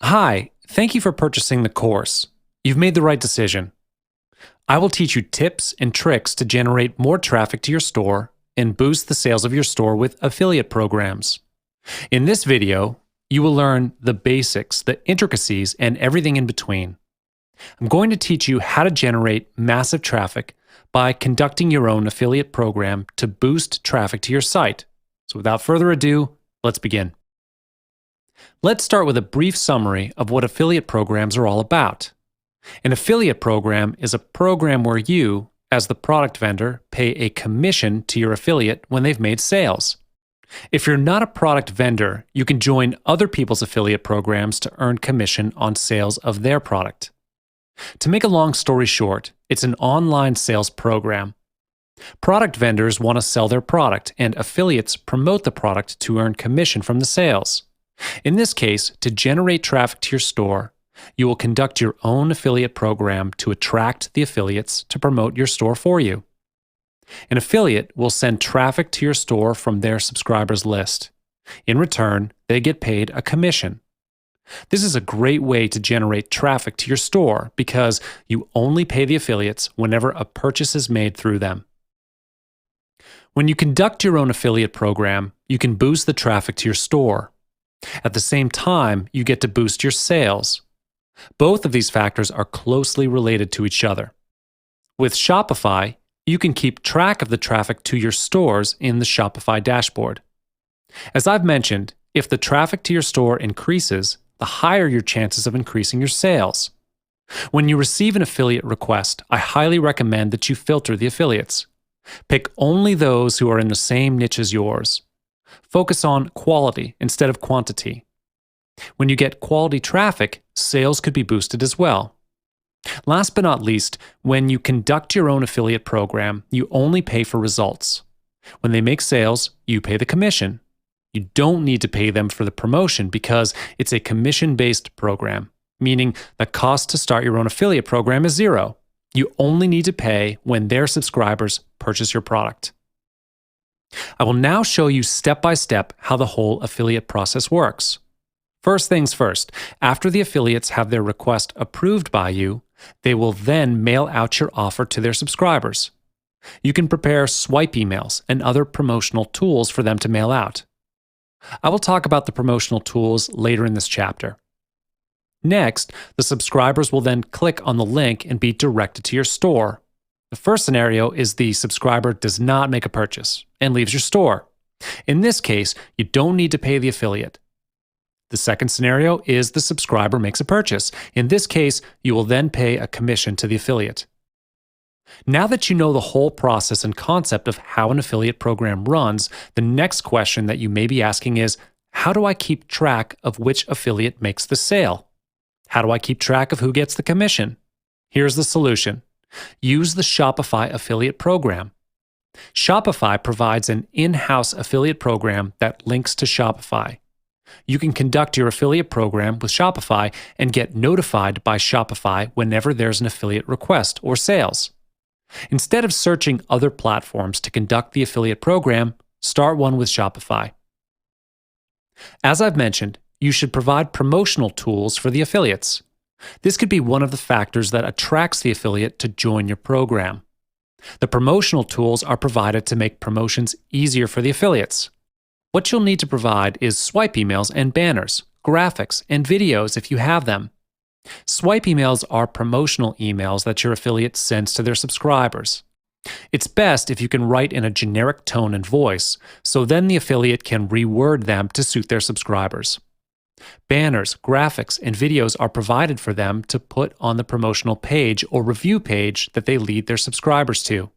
Hi, thank you for purchasing the course. You've made the right decision. I will teach you tips and tricks to generate more traffic to your store and boost the sales of your store with affiliate programs. In this video, you will learn the basics, the intricacies, and everything in between. I'm going to teach you how to generate massive traffic by conducting your own affiliate program to boost traffic to your site. So without further ado, let's begin. Let's start with a brief summary of what affiliate programs are all about. An affiliate program is a program where you, as the product vendor, pay a commission to your affiliate when they've made sales. If you're not a product vendor, you can join other people's affiliate programs to earn commission on sales of their product. To make a long story short, it's an online sales program. Product vendors want to sell their product, and affiliates promote the product to earn commission from the sales. In this case, to generate traffic to your store, you will conduct your own affiliate program to attract the affiliates to promote your store for you. An affiliate will send traffic to your store from their subscribers list. In return, they get paid a commission. This is a great way to generate traffic to your store because you only pay the affiliates whenever a purchase is made through them. When you conduct your own affiliate program, you can boost the traffic to your store. At the same time, you get to boost your sales. Both of these factors are closely related to each other. With Shopify, you can keep track of the traffic to your stores in the Shopify dashboard. As I've mentioned, if the traffic to your store increases, the higher your chances of increasing your sales. When you receive an affiliate request, I highly recommend that you filter the affiliates. Pick only those who are in the same niche as yours. Focus on quality instead of quantity. When you get quality traffic, sales could be boosted as well. Last but not least, when you conduct your own affiliate program, you only pay for results. When they make sales, you pay the commission. You don't need to pay them for the promotion because it's a commission-based program, meaning the cost to start your own affiliate program is zero. You only need to pay when their subscribers purchase your product. I will now show you step by step how the whole affiliate process works. First things first, after the affiliates have their request approved by you, they will then mail out your offer to their subscribers. You can prepare swipe emails and other promotional tools for them to mail out. I will talk about the promotional tools later in this chapter. Next, the subscribers will then click on the link and be directed to your store. The first scenario is the subscriber does not make a purchase and leaves your store. In this case, you don't need to pay the affiliate. The second scenario is the subscriber makes a purchase. In this case, you will then pay a commission to the affiliate. Now that you know the whole process and concept of how an affiliate program runs, the next question that you may be asking is, how do I keep track of which affiliate makes the sale? How do I keep track of who gets the commission? Here's the solution. Use the Shopify affiliate program. Shopify provides an in-house affiliate program that links to Shopify. You can conduct your affiliate program with Shopify and get notified by Shopify whenever there's an affiliate request or sales. Instead of searching other platforms to conduct the affiliate program, start one with Shopify. As I've mentioned, you should provide promotional tools for the affiliates. This could be one of the factors that attracts the affiliate to join your program. The promotional tools are provided to make promotions easier for the affiliates. What you'll need to provide is swipe emails and banners, graphics, and videos if you have them. Swipe emails are promotional emails that your affiliate sends to their subscribers. It's best if you can write in a generic tone and voice, so then the affiliate can reword them to suit their subscribers. Banners, graphics, and videos are provided for them to put on the promotional page or review page that they lead their subscribers to.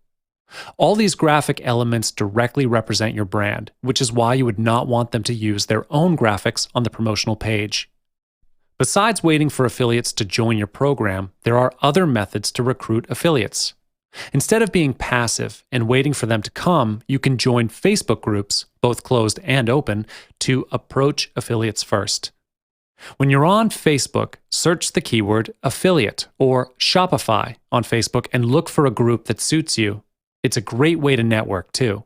All these graphic elements directly represent your brand, which is why you would not want them to use their own graphics on the promotional page. Besides waiting for affiliates to join your program, there are other methods to recruit affiliates. Instead of being passive and waiting for them to come, you can join Facebook groups, both closed and open, to approach affiliates first. When you're on Facebook, search the keyword affiliate or Shopify on Facebook and look for a group that suits you. It's a great way to network too.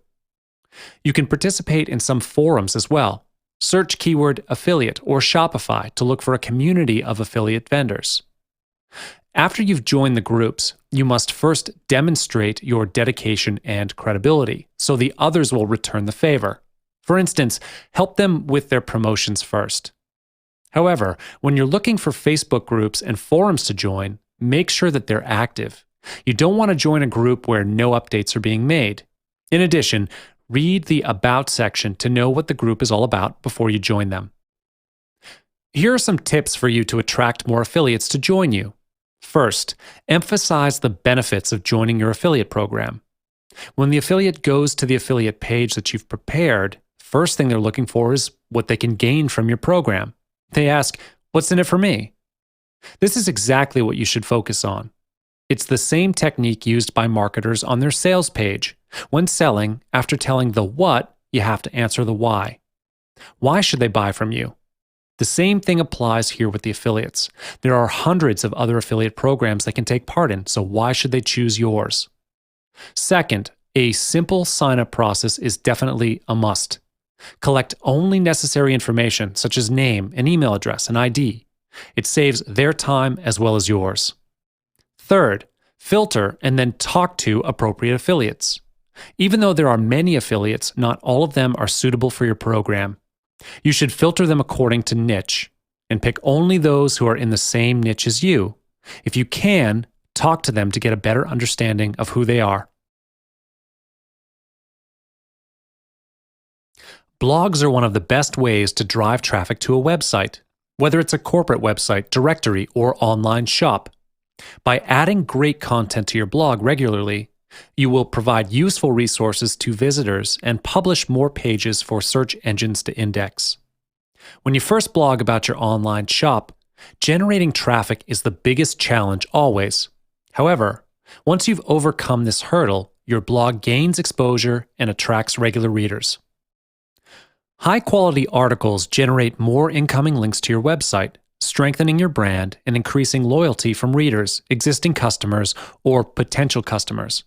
You can participate in some forums as well. Search keyword affiliate or Shopify to look for a community of affiliate vendors. After you've joined the groups, you must first demonstrate your dedication and credibility, so the others will return the favor. For instance, help them with their promotions first. However, when you're looking for Facebook groups and forums to join, make sure that they're active. You don't want to join a group where no updates are being made. In addition, read the About section to know what the group is all about before you join them. Here are some tips for you to attract more affiliates to join you. First, emphasize the benefits of joining your affiliate program. When the affiliate goes to the affiliate page that you've prepared, first thing they're looking for is what they can gain from your program. They ask, "What's in it for me?" This is exactly what you should focus on. It's the same technique used by marketers on their sales page. When selling, after telling the what, you have to answer the why. Why should they buy from you? The same thing applies here with the affiliates. There are hundreds of other affiliate programs they can take part in, so why should they choose yours? Second, a simple sign-up process is definitely a must. Collect only necessary information, such as name, an email address, and ID. It saves their time as well as yours. Third, filter and then talk to appropriate affiliates. Even though there are many affiliates, not all of them are suitable for your program. You should filter them according to niche and pick only those who are in the same niche as you. If you can, talk to them to get a better understanding of who they are. Blogs are one of the best ways to drive traffic to a website, whether it's a corporate website, directory, or online shop. By adding great content to your blog regularly, you will provide useful resources to visitors and publish more pages for search engines to index. When you first blog about your online shop, generating traffic is the biggest challenge always. However, once you've overcome this hurdle, your blog gains exposure and attracts regular readers. High-quality articles generate more incoming links to your website, strengthening your brand and increasing loyalty from readers, existing customers, or potential customers.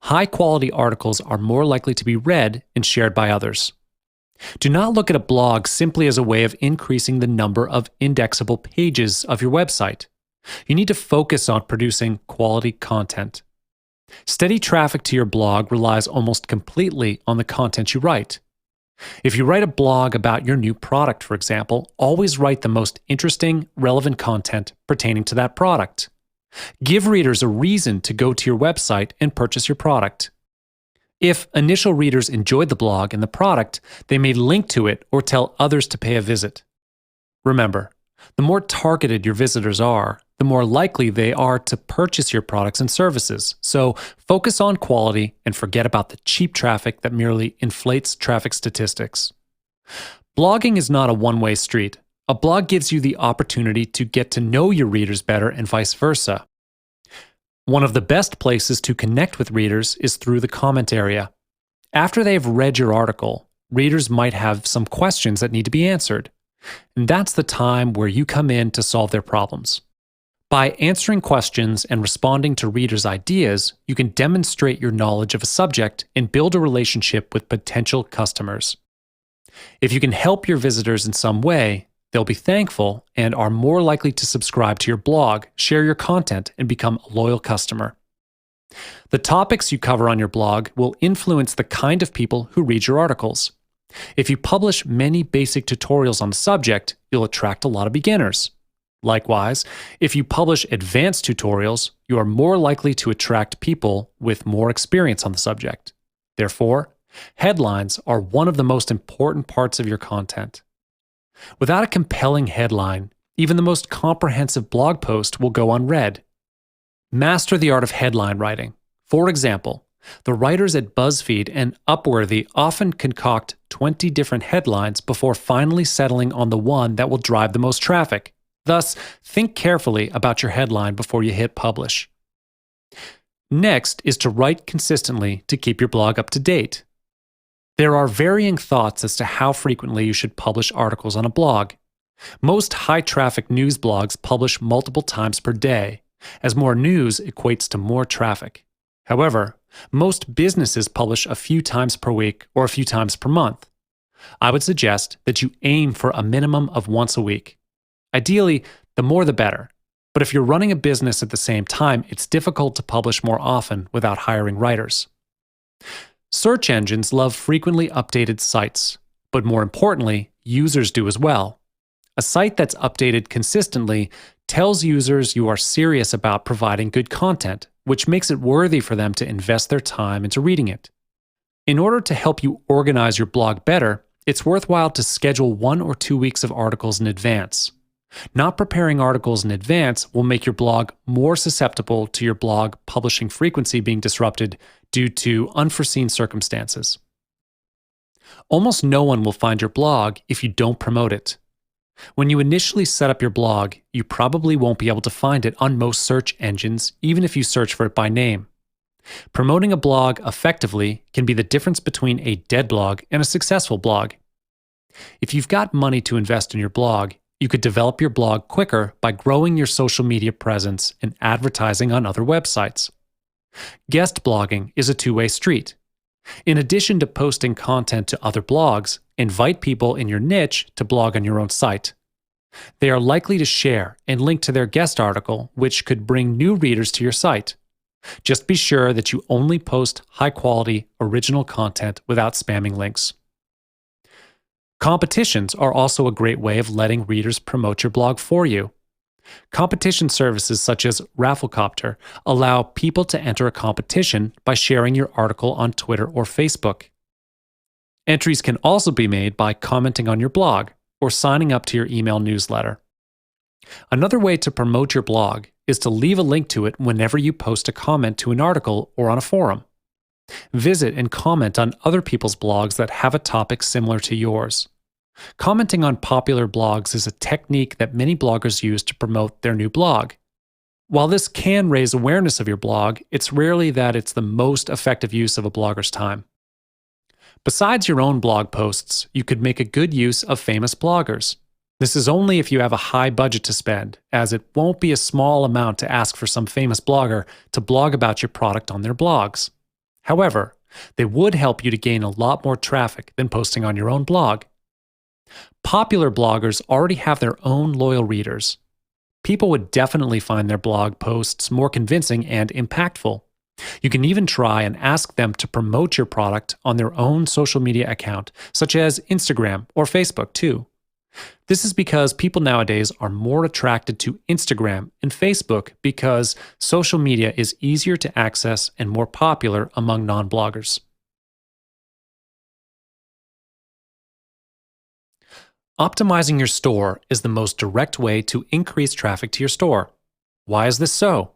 High-quality articles are more likely to be read and shared by others. Do not look at a blog simply as a way of increasing the number of indexable pages of your website. You need to focus on producing quality content. Steady traffic to your blog relies almost completely on the content you write. If you write a blog about your new product, for example, always write the most interesting, relevant content pertaining to that product. Give readers a reason to go to your website and purchase your product. If initial readers enjoyed the blog and the product, they may link to it or tell others to pay a visit. Remember, the more targeted your visitors are, the more likely they are to purchase your products and services. So focus on quality and forget about the cheap traffic that merely inflates traffic statistics. Blogging is not a one-way street. A blog gives you the opportunity to get to know your readers better and vice versa. One of the best places to connect with readers is through the comment area. After they've read your article, readers might have some questions that need to be answered. And that's the time where you come in to solve their problems. By answering questions and responding to readers' ideas, you can demonstrate your knowledge of a subject and build a relationship with potential customers. If you can help your visitors in some way, they'll be thankful and are more likely to subscribe to your blog, share your content, and become a loyal customer. The topics you cover on your blog will influence the kind of people who read your articles. If you publish many basic tutorials on the subject, you'll attract a lot of beginners. Likewise, if you publish advanced tutorials, you are more likely to attract people with more experience on the subject. Therefore, headlines are one of the most important parts of your content. Without a compelling headline, even the most comprehensive blog post will go unread. Master the art of headline writing. For example, the writers at BuzzFeed and Upworthy often concoct 20 different headlines before finally settling on the one that will drive the most traffic. Thus, think carefully about your headline before you hit publish. Next is to write consistently to keep your blog up to date. There are varying thoughts as to how frequently you should publish articles on a blog. Most high-traffic news blogs publish multiple times per day, as more news equates to more traffic. However, most businesses publish a few times per week or a few times per month. I would suggest that you aim for a minimum of once a week. Ideally, the more the better. But if you're running a business at the same time, it's difficult to publish more often without hiring writers. Search engines love frequently updated sites, but more importantly, users do as well. A site that's updated consistently tells users you are serious about providing good content, which makes it worthy for them to invest their time into reading it. In order to help you organize your blog better, it's worthwhile to schedule 1 or 2 weeks of articles in advance. Not preparing articles in advance will make your blog more susceptible to your blog publishing frequency being disrupted due to unforeseen circumstances. Almost no one will find your blog if you don't promote it. When you initially set up your blog, you probably won't be able to find it on most search engines, even if you search for it by name. Promoting a blog effectively can be the difference between a dead blog and a successful blog. If you've got money to invest in your blog, you could develop your blog quicker by growing your social media presence and advertising on other websites. Guest blogging is a two-way street. In addition to posting content to other blogs, invite people in your niche to blog on your own site. They are likely to share and link to their guest article, which could bring new readers to your site. Just be sure that you only post high-quality, original content without spamming links. Competitions are also a great way of letting readers promote your blog for you. Competition services such as Rafflecopter allow people to enter a competition by sharing your article on Twitter or Facebook. Entries can also be made by commenting on your blog or signing up to your email newsletter. Another way to promote your blog is to leave a link to it whenever you post a comment to an article or on a forum. Visit and comment on other people's blogs that have a topic similar to yours. Commenting on popular blogs is a technique that many bloggers use to promote their new blog. While this can raise awareness of your blog, it's rarely that it's the most effective use of a blogger's time. Besides your own blog posts, you could make a good use of famous bloggers. This is only if you have a high budget to spend, as it won't be a small amount to ask for some famous blogger to blog about your product on their blogs. However, they would help you to gain a lot more traffic than posting on your own blog. Popular bloggers already have their own loyal readers. People would definitely find their blog posts more convincing and impactful. You can even try and ask them to promote your product on their own social media account, such as Instagram or Facebook too. This is because people nowadays are more attracted to Instagram and Facebook because social media is easier to access and more popular among non-bloggers. Optimizing your store is the most direct way to increase traffic to your store. Why is this so?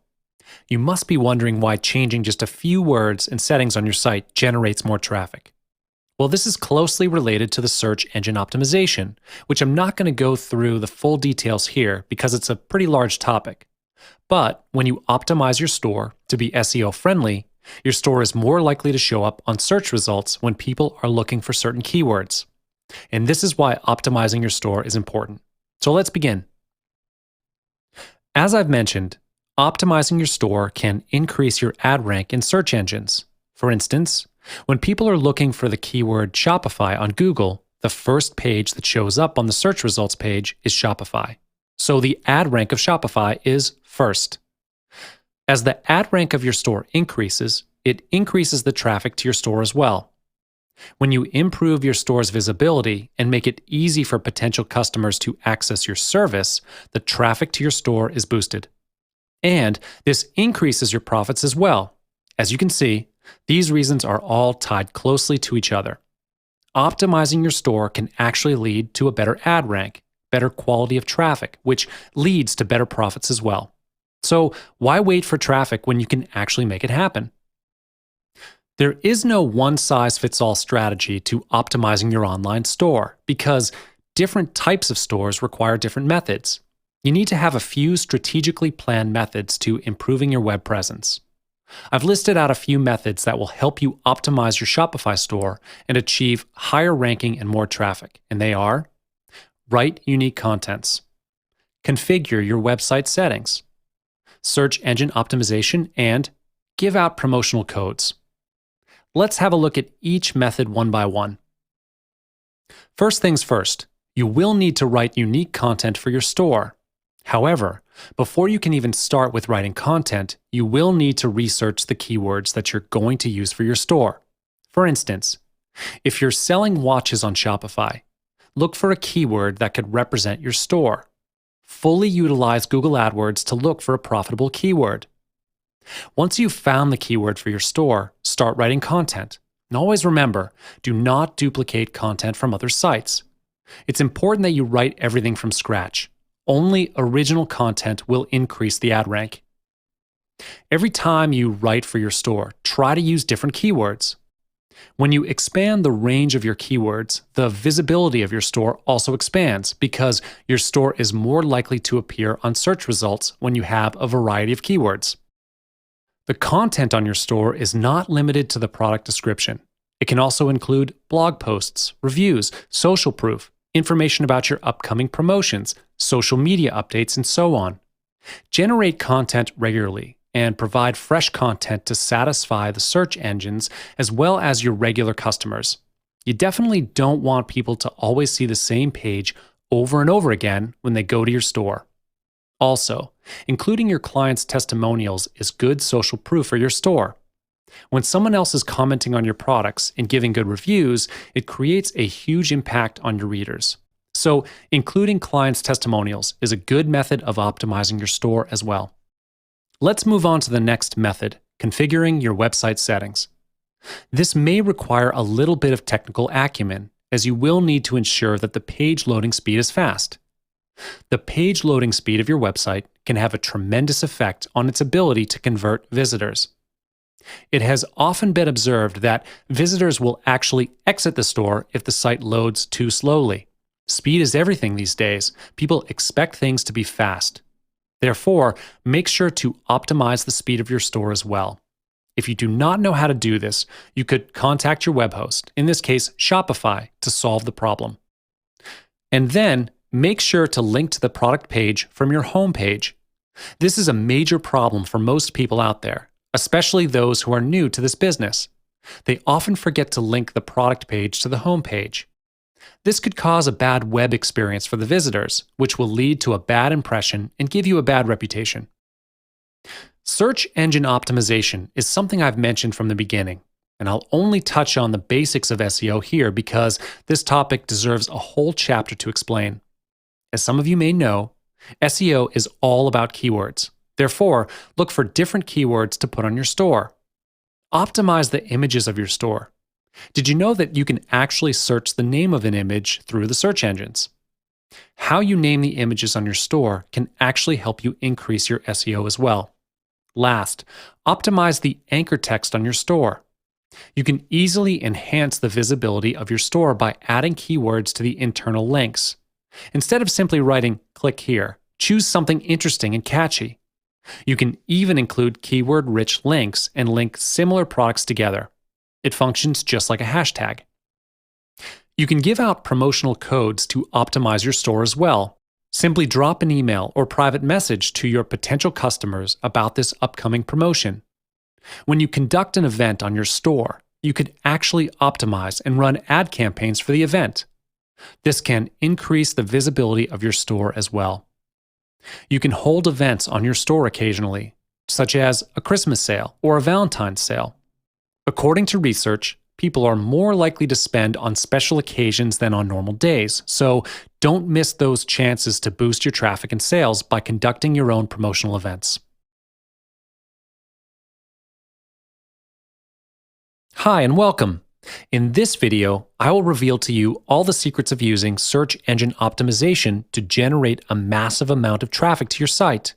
You must be wondering why changing just a few words and settings on your site generates more traffic. Well, this is closely related to the search engine optimization, which I'm not going to go through the full details here because it's a pretty large topic. But when you optimize your store to be SEO friendly, your store is more likely to show up on search results when people are looking for certain keywords. And this is why optimizing your store is important. So let's begin. As I've mentioned, optimizing your store can increase your ad rank in search engines. For instance, when people are looking for the keyword Shopify on Google, the first page that shows up on the search results page is Shopify. So the ad rank of Shopify is first. As the ad rank of your store increases, it increases the traffic to your store as well. When you improve your store's visibility and make it easy for potential customers to access your service, the traffic to your store is boosted. And this increases your profits as well. As you can see, these reasons are all tied closely to each other. Optimizing your store can actually lead to a better ad rank, better quality of traffic, which leads to better profits as well. So why wait for traffic when you can actually make it happen? There is no one-size-fits-all strategy to optimizing your online store because different types of stores require different methods. You need to have a few strategically planned methods to improving your web presence. I've listed out a few methods that will help you optimize your Shopify store and achieve higher ranking and more traffic, and they are: write unique contents, configure your website settings, search engine optimization, and give out promotional codes. Let's have a look at each method one by one. First things first, you will need to write unique content for your store. However, before you can even start with writing content, you will need to research the keywords that you're going to use for your store. For instance, if you're selling watches on Shopify, look for a keyword that could represent your store. Fully utilize Google AdWords to look for a profitable keyword. Once you've found the keyword for your store, start writing content. And always remember, do not duplicate content from other sites. It's important that you write everything from scratch. Only original content will increase the ad rank. Every time you write for your store, try to use different keywords. When you expand the range of your keywords, the visibility of your store also expands because your store is more likely to appear on search results when you have a variety of keywords. The content on your store is not limited to the product description. It can also include blog posts, reviews, social proof, information about your upcoming promotions, social media updates, and so on. Generate content regularly and provide fresh content to satisfy the search engines as well as your regular customers. You definitely don't want people to always see the same page over and over again when they go to your store. Also, including your clients' testimonials is good social proof for your store. When someone else is commenting on your products and giving good reviews, it creates a huge impact on your readers. So, including clients' testimonials is a good method of optimizing your store as well. Let's move on to the next method, configuring your website settings. This may require a little bit of technical acumen, as you will need to ensure that the page loading speed is fast. The page loading speed of your website can have a tremendous effect on its ability to convert visitors. It has often been observed that visitors will actually exit the store if the site loads too slowly. Speed is everything these days. People expect things to be fast. Therefore, make sure to optimize the speed of your store as well. If you do not know how to do this, you could contact your web host, in this case Shopify, to solve the problem. And then, make sure to link to the product page from your home page. This is a major problem for most people out there, especially those who are new to this business. They often forget to link the product page to the home page. This could cause a bad web experience for the visitors, which will lead to a bad impression and give you a bad reputation. Search engine optimization is something I've mentioned from the beginning, and I'll only touch on the basics of SEO here because this topic deserves a whole chapter to explain. As some of you may know, SEO is all about keywords. Therefore, look for different keywords to put on your store. Optimize the images of your store. Did you know that you can actually search the name of an image through the search engines? How you name the images on your store can actually help you increase your SEO as well. Last, optimize the anchor text on your store. You can easily enhance the visibility of your store by adding keywords to the internal links. Instead of simply writing, "click here," choose something interesting and catchy. You can even include keyword-rich links and link similar products together. It functions just like a hashtag. You can give out promotional codes to optimize your store as well. Simply drop an email or private message to your potential customers about this upcoming promotion. When you conduct an event on your store, you could actually optimize and run ad campaigns for the event. This can increase the visibility of your store as well. You can hold events on your store occasionally, such as a Christmas sale or a Valentine's sale. According to research, people are more likely to spend on special occasions than on normal days, so don't miss those chances to boost your traffic and sales by conducting your own promotional events. Hi and welcome. In this video, I will reveal to you all the secrets of using search engine optimization to generate a massive amount of traffic to your site.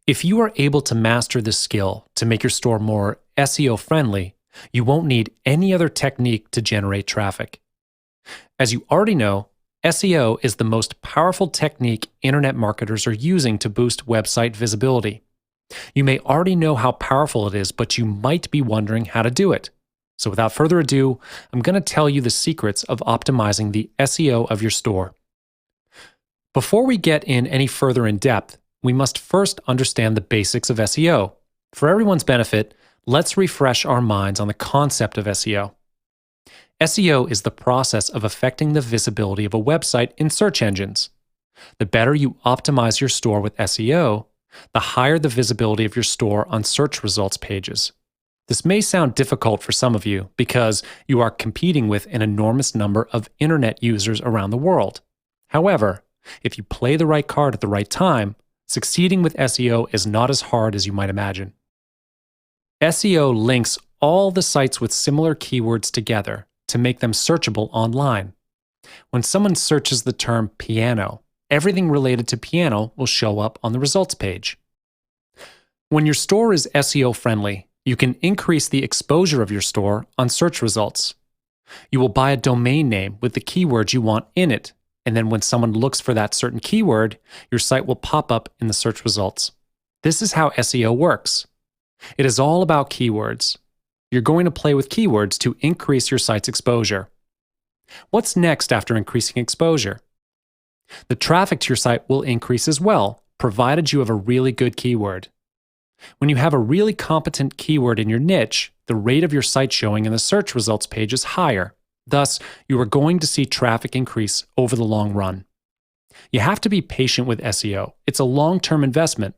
If you are able to master this skill to make your store more SEO friendly, you won't need any other technique to generate traffic. As you already know, SEO is the most powerful technique internet marketers are using to boost website visibility. You may already know how powerful it is, but you might be wondering how to do it. So without further ado, I'm going to tell you the secrets of optimizing the SEO of your store. Before we get in any further in depth, we must first understand the basics of SEO. For everyone's benefit, let's refresh our minds on the concept of SEO. SEO is the process of affecting the visibility of a website in search engines. The better you optimize your store with SEO, the higher the visibility of your store on search results pages. This may sound difficult for some of you because you are competing with an enormous number of internet users around the world. However, if you play the right card at the right time, succeeding with SEO is not as hard as you might imagine. SEO links all the sites with similar keywords together to make them searchable online. When someone searches the term piano, everything related to piano will show up on the results page. When your store is SEO friendly, you can increase the exposure of your store on search results. You will buy a domain name with the keywords you want in it, and then when someone looks for that certain keyword, your site will pop up in the search results. This is how SEO works. It is all about keywords. You're going to play with keywords to increase your site's exposure. What's next after increasing exposure? The traffic to your site will increase as well, provided you have a really good keyword. When you have a really competent keyword in your niche, the rate of your site showing in the search results page is higher. Thus, you are going to see traffic increase over the long run. You have to be patient with SEO. It's a long-term investment.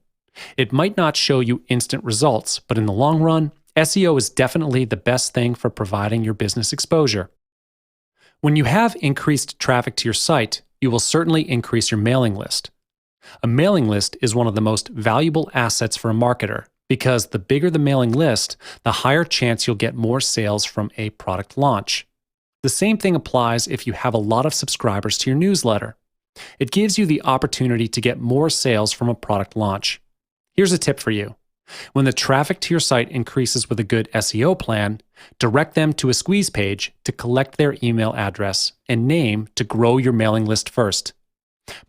It might not show you instant results, but in the long run, SEO is definitely the best thing for providing your business exposure. When you have increased traffic to your site, you will certainly increase your mailing list. A mailing list is one of the most valuable assets for a marketer because the bigger the mailing list, the higher chance you'll get more sales from a product launch. The same thing applies if you have a lot of subscribers to your newsletter. It gives you the opportunity to get more sales from a product launch. Here's a tip for you. When the traffic to your site increases with a good SEO plan, direct them to a squeeze page to collect their email address and name to grow your mailing list first.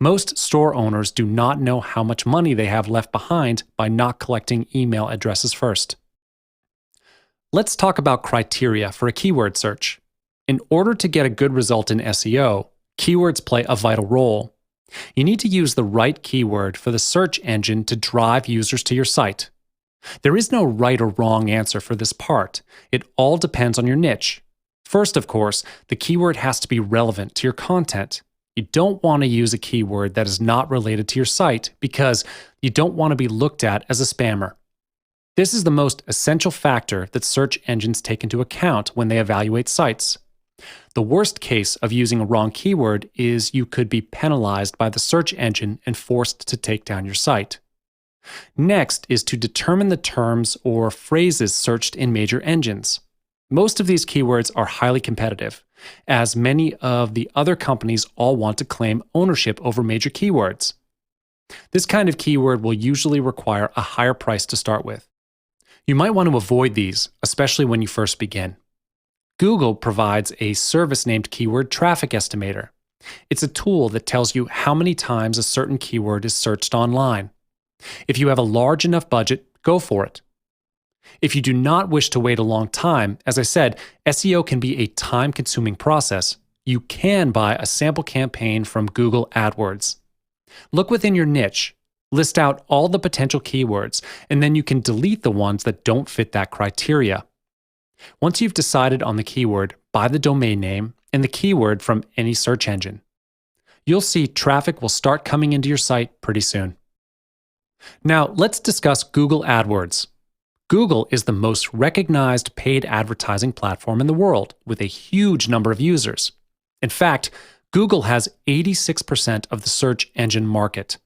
Most store owners do not know how much money they have left behind by not collecting email addresses first. Let's talk about criteria for a keyword search. In order to get a good result in SEO, keywords play a vital role. You need to use the right keyword for the search engine to drive users to your site. There is no right or wrong answer for this part. It all depends on your niche. First, of course, the keyword has to be relevant to your content. You don't want to use a keyword that is not related to your site because you don't want to be looked at as a spammer. This is the most essential factor that search engines take into account when they evaluate sites. The worst case of using a wrong keyword is you could be penalized by the search engine and forced to take down your site. Next is to determine the terms or phrases searched in major engines. Most of these keywords are highly competitive, as many of the other companies all want to claim ownership over major keywords. This kind of keyword will usually require a higher price to start with. You might want to avoid these, especially when you first begin. Google provides a service named Keyword Traffic Estimator. It's a tool that tells you how many times a certain keyword is searched online. If you have a large enough budget, go for it. If you do not wish to wait a long time, as I said, SEO can be a time-consuming process. You can buy a sample campaign from Google AdWords. Look within your niche, list out all the potential keywords, and then you can delete the ones that don't fit that criteria. Once you've decided on the keyword, buy the domain name and the keyword from any search engine. You'll see traffic will start coming into your site pretty soon. Now, let's discuss Google AdWords. Google is the most recognized paid advertising platform in the world, with a huge number of users. In fact, Google has 86% of the search engine market.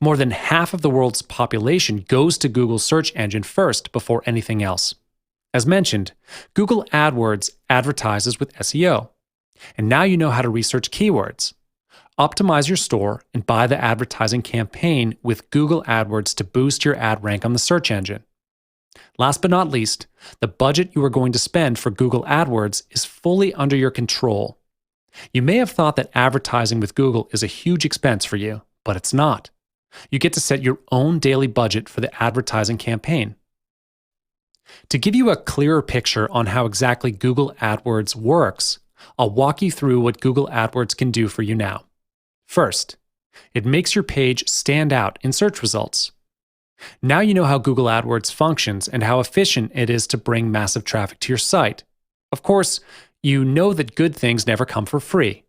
More than half of the world's population goes to Google's search engine first before anything else. As mentioned, Google AdWords advertises with SEO. And now you know how to research keywords. Optimize your store and buy the advertising campaign with Google AdWords to boost your ad rank on the search engine. Last but not least, the budget you are going to spend for Google AdWords is fully under your control. You may have thought that advertising with Google is a huge expense for you, but it's not. You get to set your own daily budget for the advertising campaign. To give you a clearer picture on how exactly Google AdWords works, I'll walk you through what Google AdWords can do for you now. First, it makes your page stand out in search results. Now you know how Google AdWords functions and how efficient it is to bring massive traffic to your site. Of course, You know that good things never come for free.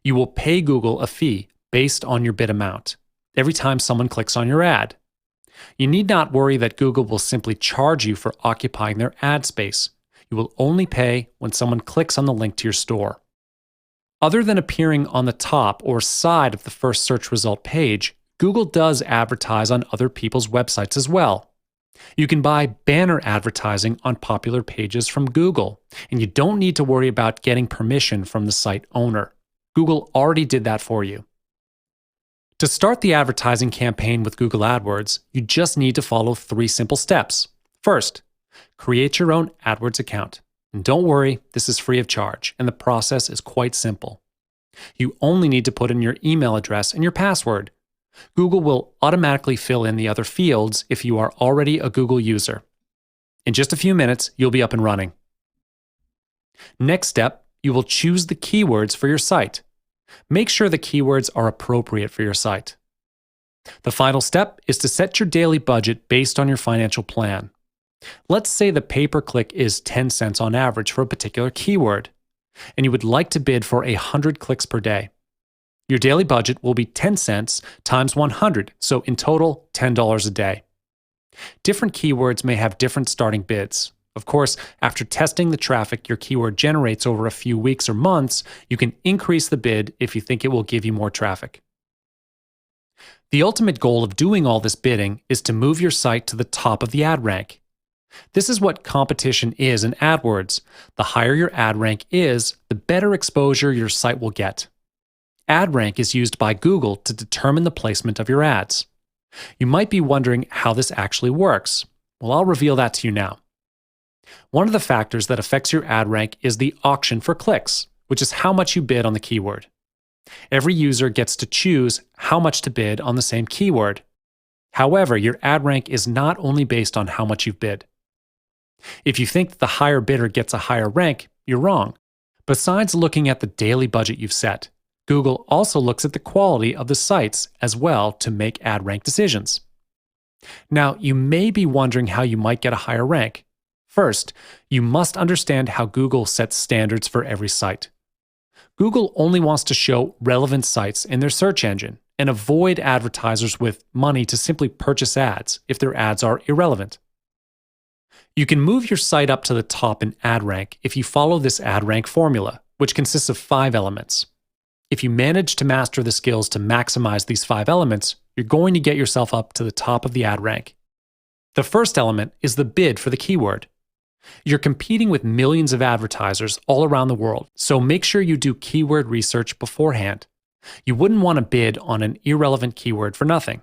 You will pay Google a fee based on your bid amount every time someone clicks on your ad. You need not worry that Google will simply charge you for occupying their ad space. You will only pay when someone clicks on the link to your store. Other than appearing on the top or side of the first search result page, Google does advertise on other people's websites as well. You can buy banner advertising on popular pages from Google, and you don't need to worry about getting permission from the site owner. Google already did that for you. To start the advertising campaign with Google AdWords, you just need to follow 3 simple steps. First, create your own AdWords account. And don't worry, this is free of charge, and the process is quite simple. You only need to put in your email address and your password. Google will automatically fill in the other fields if you are already a Google user. In just a few minutes, you'll be up and running. Next step, you will choose the keywords for your site. Make sure the keywords are appropriate for your site. The final step is to set your daily budget based on your financial plan. Let's say the pay-per-click is 10 cents on average for a particular keyword, and you would like to bid for 100 clicks per day. Your daily budget will be 10 cents times 100, so in total, $10 a day. Different keywords may have different starting bids. Of course, after testing the traffic your keyword generates over a few weeks or months, you can increase the bid if you think it will give you more traffic. The ultimate goal of doing all this bidding is to move your site to the top of the ad rank. This is what competition is in AdWords. The higher your ad rank is, the better exposure your site will get. Ad rank is used by Google to determine the placement of your ads. You might be wondering how this actually works. Well, I'll reveal that to you now. One of the factors that affects your ad rank is the auction for clicks, which is how much you bid on the keyword. Every user gets to choose how much to bid on the same keyword. However, your ad rank is not only based on how much you've bid. If you think that the higher bidder gets a higher rank, you're wrong. Besides looking at the daily budget you've set, Google also looks at the quality of the sites as well to make ad rank decisions. Now, you may be wondering how you might get a higher rank. First, you must understand how Google sets standards for every site. Google only wants to show relevant sites in their search engine and avoid advertisers with money to simply purchase ads if their ads are irrelevant. You can move your site up to the top in ad rank if you follow this ad rank formula, which consists of 5 elements. If you manage to master the skills to maximize these 5 elements, you're going to get yourself up to the top of the ad rank. The first element is the bid for the keyword. You're competing with millions of advertisers all around the world, so make sure you do keyword research beforehand. You wouldn't want to bid on an irrelevant keyword for nothing.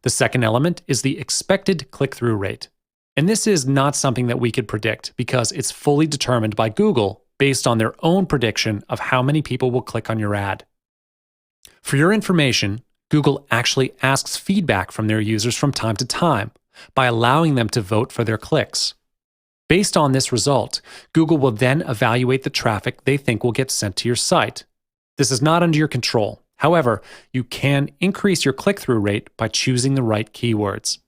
The second element is the expected click-through rate. And this is not something that we could predict because it's fully determined by Google based on their own prediction of how many people will click on your ad. For your information, Google actually asks feedback from their users from time to time by allowing them to vote for their clicks. Based on this result, Google will then evaluate the traffic they think will get sent to your site. This is not under your control. However, you can increase your click-through rate by choosing the right keywords.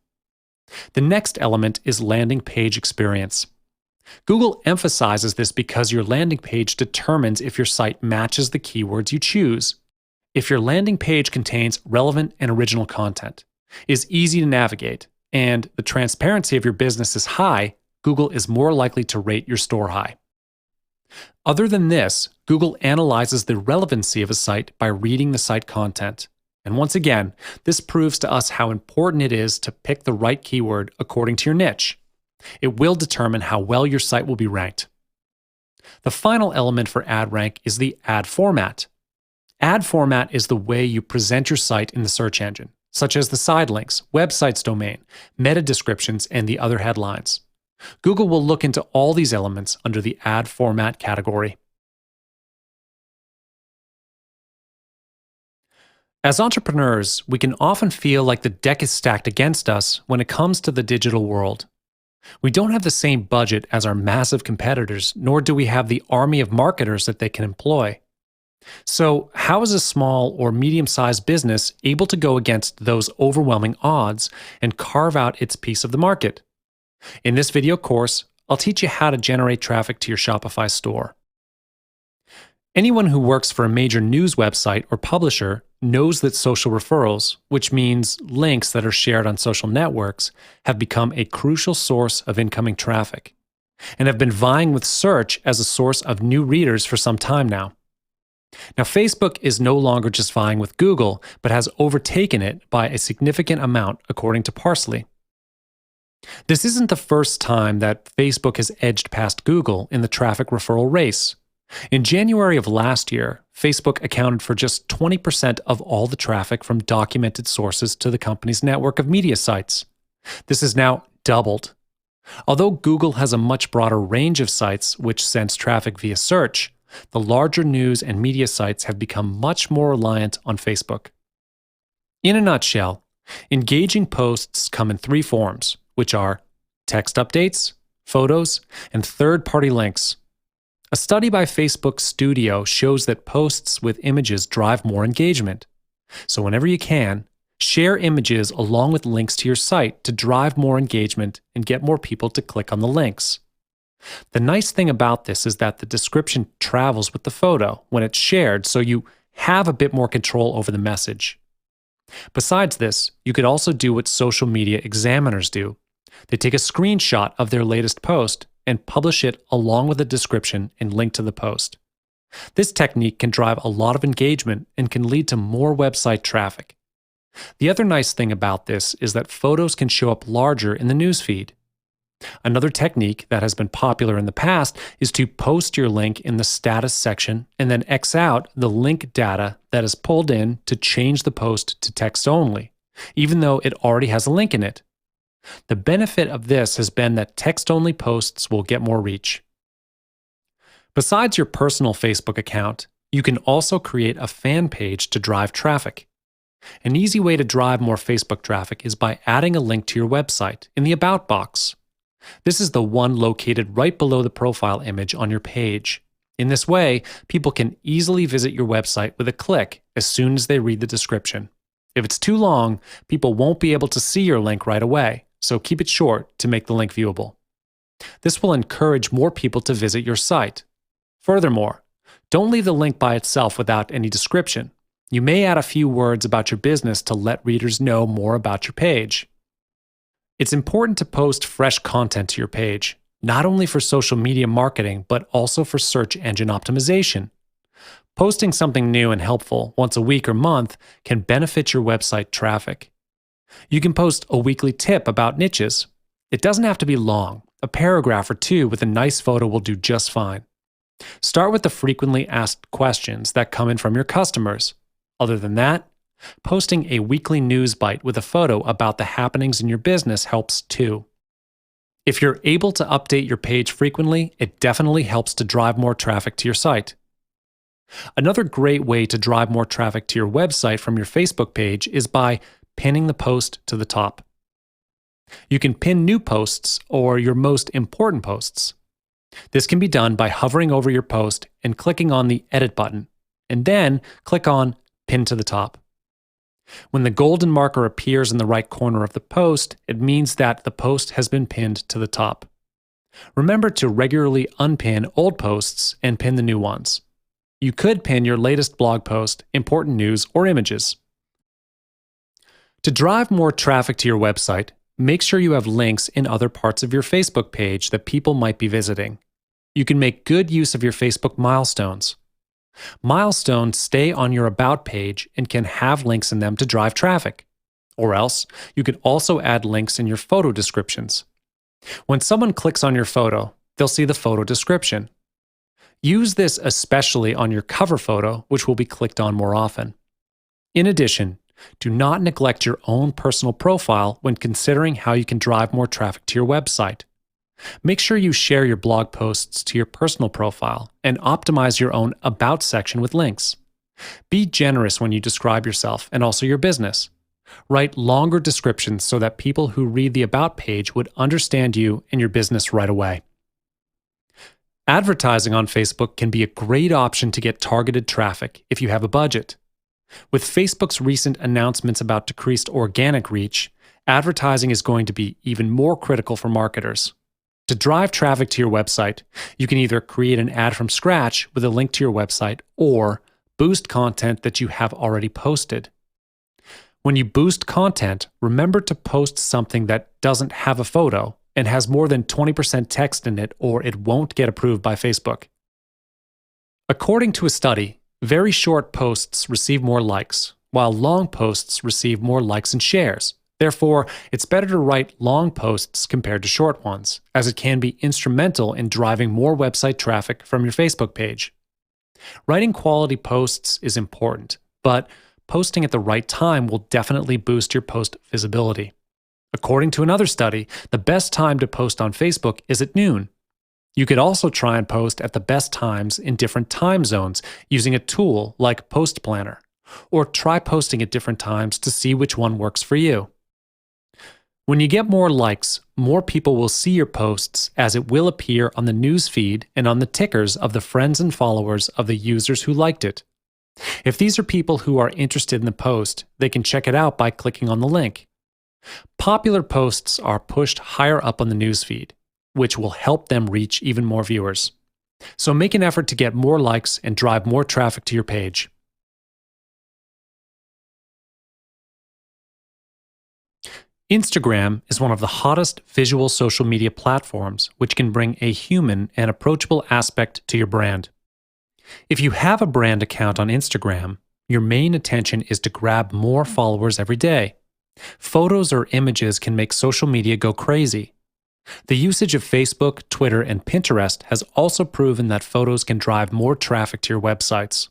The next element is landing page experience. Google emphasizes this because your landing page determines if your site matches the keywords you choose. If your landing page contains relevant and original content, is easy to navigate, and the transparency of your business is high, Google is more likely to rate your store high. Other than this, Google analyzes the relevancy of a site by reading the site content. And once again, this proves to us how important it is to pick the right keyword according to your niche. It will determine how well your site will be ranked. The final element for ad rank is the ad format. Ad format is the way you present your site in the search engine, such as the side links, website's domain, meta descriptions, and the other headlines. Google will look into all these elements under the ad format category. As entrepreneurs, we can often feel like the deck is stacked against us when it comes to the digital world. We don't have the same budget as our massive competitors, nor do we have the army of marketers that they can employ. So, how is a small or medium-sized business able to go against those overwhelming odds and carve out its piece of the market? In this video course, I'll teach you how to generate traffic to your Shopify store. Anyone who works for a major news website or publisher knows that social referrals, which means links that are shared on social networks, have become a crucial source of incoming traffic and have been vying with search as a source of new readers for some time now. Now, Facebook is no longer just vying with Google, but has overtaken it by a significant amount, according to Parsley. This isn't the first time that Facebook has edged past Google in the traffic referral race. In January of last year, Facebook accounted for just 20% of all the traffic from documented sources to the company's network of media sites. This has now doubled. Although Google has a much broader range of sites which sends traffic via search, the larger news and media sites have become much more reliant on Facebook. In a nutshell, engaging posts come in three forms, which are text updates, photos, and third-party links. A study by Facebook Studio shows that posts with images drive more engagement. So whenever you can, share images along with links to your site to drive more engagement and get more people to click on the links. The nice thing about this is that the description travels with the photo when it's shared, so you have a bit more control over the message. Besides this, you could also do what social media examiners do. They take a screenshot of their latest post and publish it along with a description and link to the post. This technique can drive a lot of engagement and can lead to more website traffic. The other nice thing about this is that photos can show up larger in the newsfeed. Another technique that has been popular in the past is to post your link in the status section and then X out the link data that is pulled in to change the post to text only, even though it already has a link in it. The benefit of this has been that text-only posts will get more reach. Besides your personal Facebook account, you can also create a fan page to drive traffic. An easy way to drive more Facebook traffic is by adding a link to your website in the About box. This is the one located right below the profile image on your page. In this way, people can easily visit your website with a click as soon as they read the description. If it's too long, people won't be able to see your link right away, so keep it short to make the link viewable. This will encourage more people to visit your site. Furthermore, don't leave the link by itself without any description. You may add a few words about your business to let readers know more about your page. It's important to post fresh content to your page, not only for social media marketing, but also for search engine optimization. Posting something new and helpful once a week or month can benefit your website traffic. You can post a weekly tip about niches. It doesn't have to be long. A paragraph or two with a nice photo will do just fine. Start with the frequently asked questions that come in from your customers. Other than that, posting a weekly news bite with a photo about the happenings in your business helps too. If you're able to update your page frequently, it definitely helps to drive more traffic to your site. Another great way to drive more traffic to your website from your Facebook page is by pinning the post to the top. You can pin new posts or your most important posts. This can be done by hovering over your post and clicking on the Edit button, and then click on Pin to the top. When the golden marker appears in the right corner of the post, it means that the post has been pinned to the top. Remember to regularly unpin old posts and pin the new ones. You could pin your latest blog post, important news, or images. To drive more traffic to your website, make sure you have links in other parts of your Facebook page that people might be visiting. You can make good use of your Facebook milestones. Milestones stay on your About page and can have links in them to drive traffic. Or else, you could also add links in your photo descriptions. When someone clicks on your photo, they'll see the photo description. Use this especially on your cover photo, which will be clicked on more often. In addition, do not neglect your own personal profile when considering how you can drive more traffic to your website. Make sure you share your blog posts to your personal profile and optimize your own About section with links. Be generous when you describe yourself and also your business. Write longer descriptions so that people who read the About page would understand you and your business right away. Advertising on Facebook can be a great option to get targeted traffic if you have a budget. With Facebook's recent announcements about decreased organic reach, advertising is going to be even more critical for marketers. To drive traffic to your website, you can either create an ad from scratch with a link to your website or boost content that you have already posted. When you boost content, remember to post something that doesn't have a photo and has more than 20% text in it, or it won't get approved by Facebook. According to a study, very short posts receive more likes, while long posts receive more likes and shares. Therefore, it's better to write long posts compared to short ones, as it can be instrumental in driving more website traffic from your Facebook page. Writing quality posts is important, but posting at the right time will definitely boost your post visibility. According to another study, the best time to post on Facebook is at noon. You could also try and post at the best times in different time zones using a tool like Post Planner, or try posting at different times to see which one works for you. When you get more likes, more people will see your posts, as it will appear on the news feed and on the tickers of the friends and followers of the users who liked it. If these are people who are interested in the post, they can check it out by clicking on the link. Popular posts are pushed higher up on the newsfeed, which will help them reach even more viewers. So make an effort to get more likes and drive more traffic to your page. Instagram is one of the hottest visual social media platforms, which can bring a human and approachable aspect to your brand. If you have a brand account on Instagram, your main attention is to grab more followers every day. Photos or images can make social media go crazy. The usage of Facebook, Twitter, and Pinterest has also proven that photos can drive more traffic to your websites.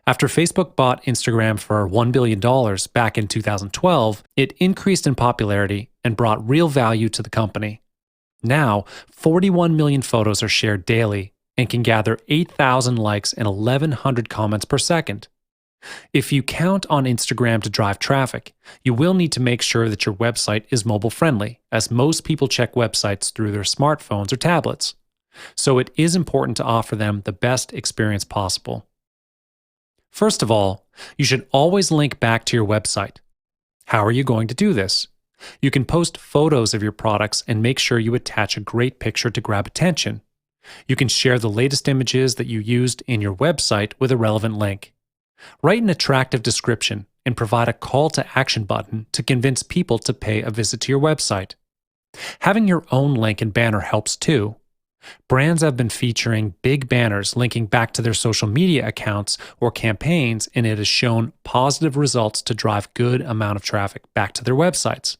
After Facebook bought Instagram for $1 billion back in 2012, it increased in popularity and brought real value to the company. Now, 41 million photos are shared daily and can gather 8,000 likes and 1,100 comments per second. If you count on Instagram to drive traffic, you will need to make sure that your website is mobile-friendly, as most people check websites through their smartphones or tablets. So it is important to offer them the best experience possible. First of all, you should always link back to your website. How are you going to do this? You can post photos of your products and make sure you attach a great picture to grab attention. You can share the latest images that you used in your website with a relevant link. Write an attractive description and provide a call to action button to convince people to pay a visit to your website. Having your own link and banner helps too. Brands have been featuring big banners linking back to their social media accounts or campaigns, and it has shown positive results to drive good amount of traffic back to their websites.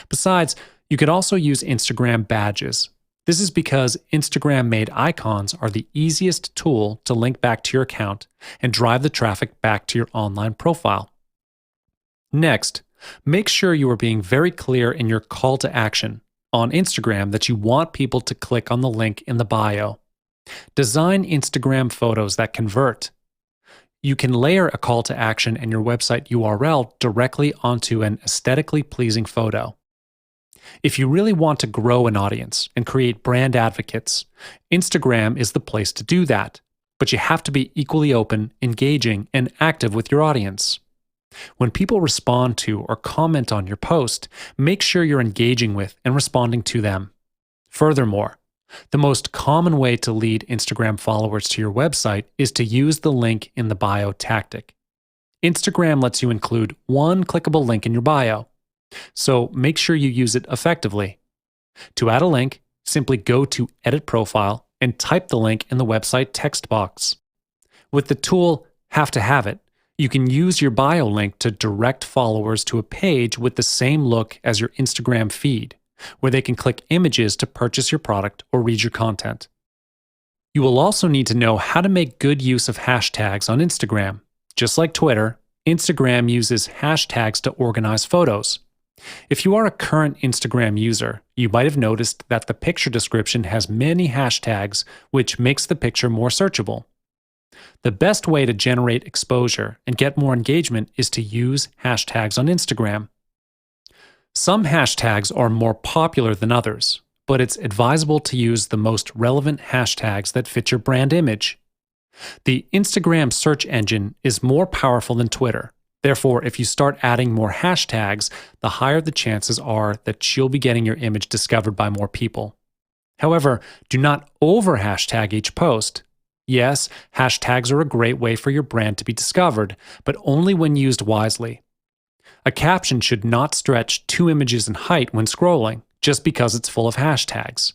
Besides, you could also use Instagram badges. This is because Instagram-made icons are the easiest tool to link back to your account and drive the traffic back to your online profile. Next, make sure you are being very clear in your call to action on Instagram that you want people to click on the link in the bio. Design Instagram photos that convert. You can layer a call to action and your website URL directly onto an aesthetically pleasing photo. If you really want to grow an audience and create brand advocates, Instagram is the place to do that, but you have to be equally open, engaging, and active with your audience. When people respond to or comment on your post, make sure you're engaging with and responding to them. Furthermore, the most common way to lead Instagram followers to your website is to use the link in the bio tactic. Instagram lets you include one clickable link in your bio, so make sure you use it effectively. To add a link, simply go to Edit Profile and type the link in the website text box. With the tool Have to Have It, you can use your bio link to direct followers to a page with the same look as your Instagram feed, where they can click images to purchase your product or read your content. You will also need to know how to make good use of hashtags on Instagram. Just like Twitter, Instagram uses hashtags to organize photos. If you are a current Instagram user, you might have noticed that the picture description has many hashtags, which makes the picture more searchable. The best way to generate exposure and get more engagement is to use hashtags on Instagram. Some hashtags are more popular than others, but it's advisable to use the most relevant hashtags that fit your brand image. The Instagram search engine is more powerful than Twitter. Therefore, if you start adding more hashtags, the higher the chances are that you'll be getting your image discovered by more people. However, do not over hashtag each post. Yes, hashtags are a great way for your brand to be discovered, but only when used wisely. A caption should not stretch 2 images in height when scrolling, just because it's full of hashtags.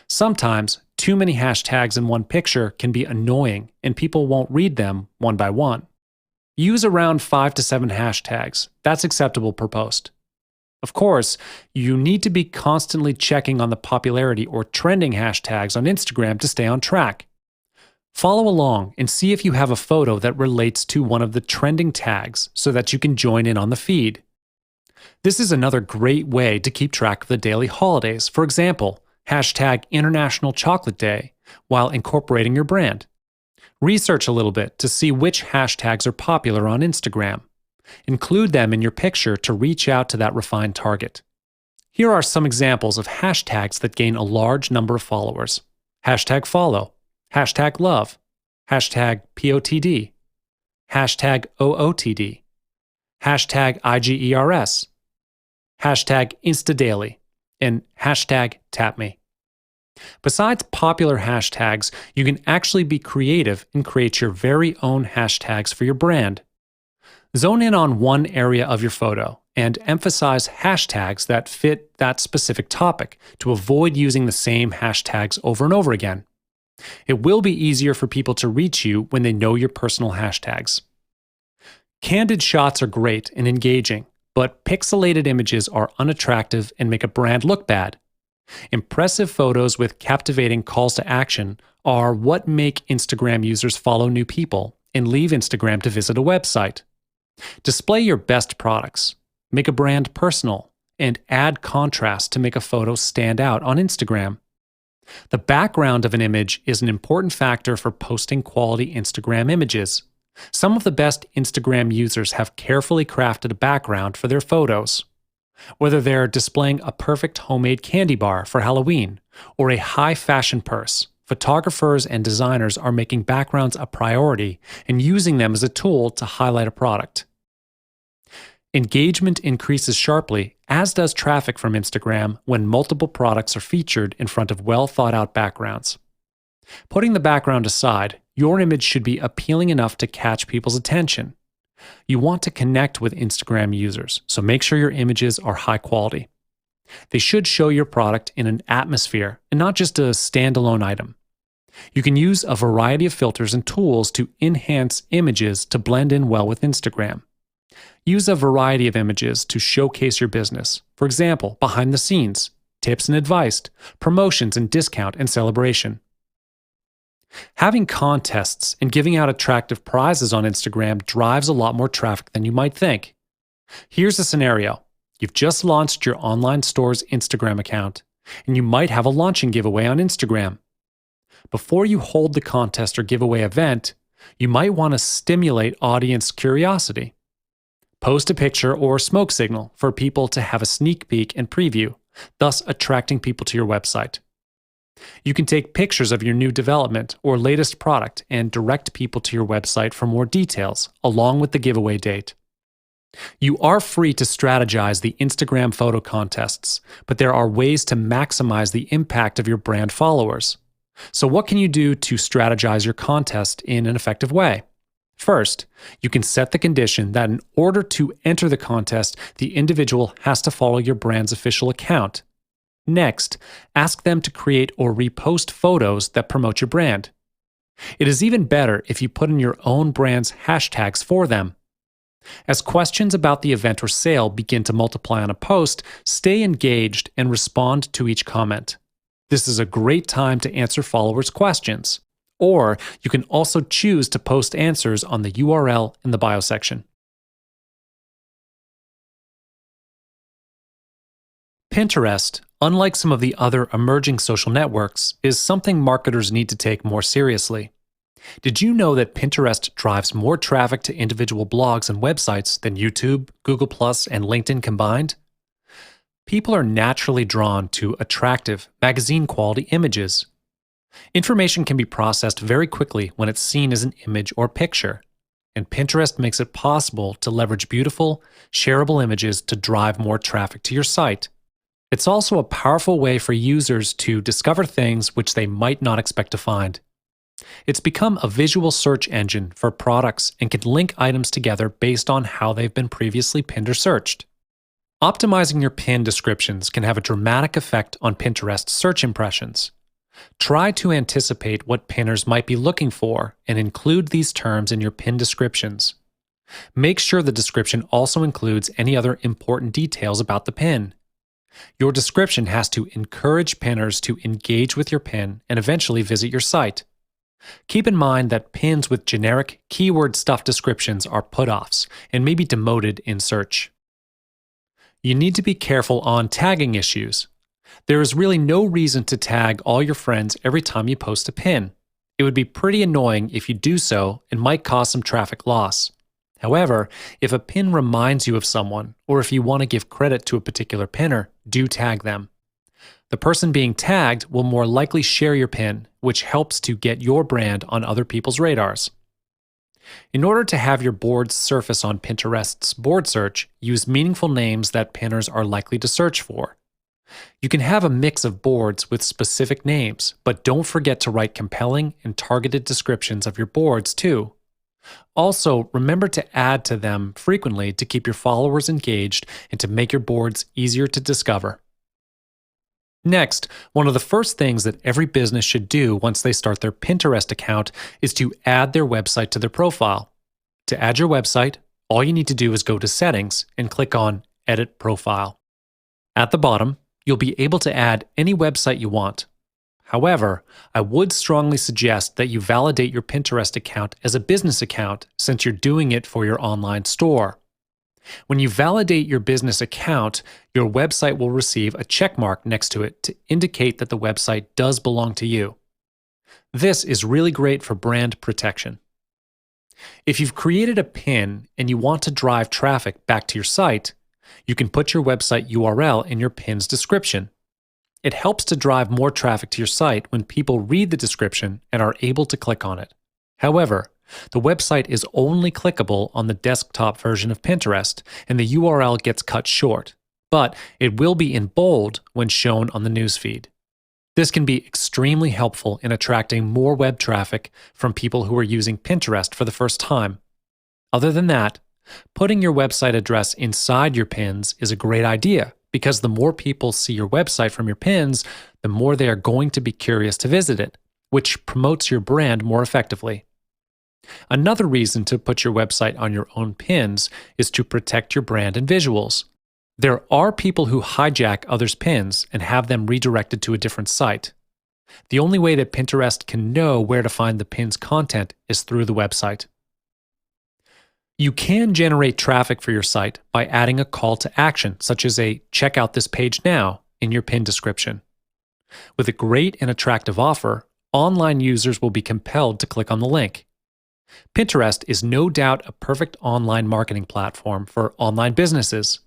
Sometimes, too many hashtags in one picture can be annoying and people won't read them one by one. Use around 5 to 7 hashtags. That's acceptable per post. Of course, you need to be constantly checking on the popularity or trending hashtags on Instagram to stay on track. Follow along and see if you have a photo that relates to one of the trending tags so that you can join in on the feed. This is another great way to keep track of the daily holidays. For example, hashtag International Chocolate Day while incorporating your brand. Research a little bit to see which hashtags are popular on Instagram. Include them in your picture to reach out to that refined target. Here are some examples of hashtags that gain a large number of followers. Hashtag follow, hashtag love, hashtag POTD, hashtag OOTD, hashtag IGERS, hashtag InstaDaily, and hashtag TapMe. Besides popular hashtags, you can actually be creative and create your very own hashtags for your brand. Zone in on one area of your photo and emphasize hashtags that fit that specific topic to avoid using the same hashtags over and over again. It will be easier for people to reach you when they know your personal hashtags. Candid shots are great and engaging, but pixelated images are unattractive and make a brand look bad. Impressive photos with captivating calls to action are what make Instagram users follow new people and leave Instagram to visit a website. Display your best products, make a brand personal, and add contrast to make a photo stand out on Instagram. The background of an image is an important factor for posting quality Instagram images. Some of the best Instagram users have carefully crafted a background for their photos. Whether they're displaying a perfect homemade candy bar for Halloween or a high fashion purse, photographers and designers are making backgrounds a priority and using them as a tool to highlight a product. Engagement increases sharply, as does traffic from Instagram, when multiple products are featured in front of well-thought-out backgrounds. Putting the background aside, your image should be appealing enough to catch people's attention. You want to connect with Instagram users, so make sure your images are high quality. They should show your product in an atmosphere and not just a standalone item. You can use a variety of filters and tools to enhance images to blend in well with Instagram. Use a variety of images to showcase your business. For example, behind the scenes, tips and advice, promotions and discount and celebration. Having contests and giving out attractive prizes on Instagram drives a lot more traffic than you might think. Here's a scenario. You've just launched your online store's Instagram account, and you might have a launching giveaway on Instagram. Before you hold the contest or giveaway event, you might want to stimulate audience curiosity. Post a picture or smoke signal for people to have a sneak peek and preview, thus attracting people to your website. You can take pictures of your new development or latest product and direct people to your website for more details, along with the giveaway date. You are free to strategize the Instagram photo contests, but there are ways to maximize the impact of your brand followers. So what can you do to strategize your contest in an effective way? First, you can set the condition that in order to enter the contest, the individual has to follow your brand's official account. Next, ask them to create or repost photos that promote your brand. It is even better if you put in your own brand's hashtags for them. As questions about the event or sale begin to multiply on a post, stay engaged and respond to each comment. This is a great time to answer followers' questions. Or you can also choose to post answers on the URL in the bio section. Pinterest, unlike some of the other emerging social networks, is something marketers need to take more seriously. Did you know that Pinterest drives more traffic to individual blogs and websites than YouTube, Google+, and LinkedIn combined? People are naturally drawn to attractive, magazine-quality images. Information can be processed very quickly when it's seen as an image or picture, and Pinterest makes it possible to leverage beautiful, shareable images to drive more traffic to your site. It's also a powerful way for users to discover things which they might not expect to find. It's become a visual search engine for products and can link items together based on how they've been previously pinned or searched. Optimizing your pin descriptions can have a dramatic effect on Pinterest search impressions. Try to anticipate what pinners might be looking for and include these terms in your pin descriptions. Make sure the description also includes any other important details about the pin. Your description has to encourage pinners to engage with your pin and eventually visit your site. Keep in mind that pins with generic keyword stuff descriptions are put-offs and may be demoted in search. You need to be careful on tagging issues. There is really no reason to tag all your friends every time you post a pin. It would be pretty annoying if you do so and might cause some traffic loss. However, if a pin reminds you of someone, or if you want to give credit to a particular pinner, do tag them. The person being tagged will more likely share your pin, which helps to get your brand on other people's radars. In order to have your boards surface on Pinterest's board search, use meaningful names that pinners are likely to search for. You can have a mix of boards with specific names, but don't forget to write compelling and targeted descriptions of your boards too. Also, remember to add to them frequently to keep your followers engaged and to make your boards easier to discover. Next, one of the first things that every business should do once they start their Pinterest account is to add their website to their profile. To add your website, all you need to do is go to Settings and click on Edit Profile. At the bottom, you'll be able to add any website you want. However, I would strongly suggest that you validate your Pinterest account as a business account since you're doing it for your online store. When you validate your business account, your website will receive a check mark next to it to indicate that the website does belong to you. This is really great for brand protection. If you've created a pin and you want to drive traffic back to your site, you can put your website URL in your pin's description. It helps to drive more traffic to your site when people read the description and are able to click on it. However, the website is only clickable on the desktop version of Pinterest, and the URL gets cut short, but it will be in bold when shown on the newsfeed. This can be extremely helpful in attracting more web traffic from people who are using Pinterest for the first time. Other than that, putting your website address inside your pins is a great idea because the more people see your website from your pins, the more they are going to be curious to visit it, which promotes your brand more effectively. Another reason to put your website on your own pins is to protect your brand and visuals. There are people who hijack others' pins and have them redirected to a different site. The only way that Pinterest can know where to find the pin's content is through the website. You can generate traffic for your site by adding a call to action, such as a "check out this page now" in your pin description. With a great and attractive offer, online users will be compelled to click on the link. Pinterest is no doubt a perfect online marketing platform for online businesses.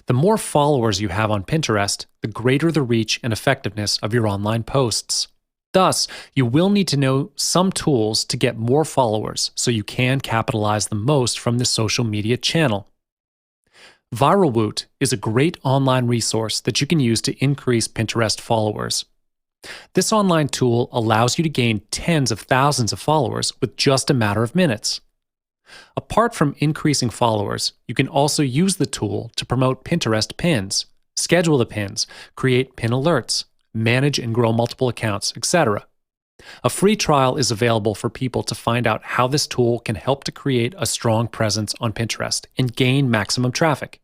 The more followers you have on Pinterest, the greater the reach and effectiveness of your online posts. Thus, you will need to know some tools to get more followers so you can capitalize the most from this social media channel. ViralWoot is a great online resource that you can use to increase Pinterest followers. This online tool allows you to gain tens of thousands of followers with just a matter of minutes. Apart from increasing followers, you can also use the tool to promote Pinterest pins, schedule the pins, create pin alerts, manage and grow multiple accounts, etc. A free trial is available for people to find out how this tool can help to create a strong presence on Pinterest and gain maximum traffic.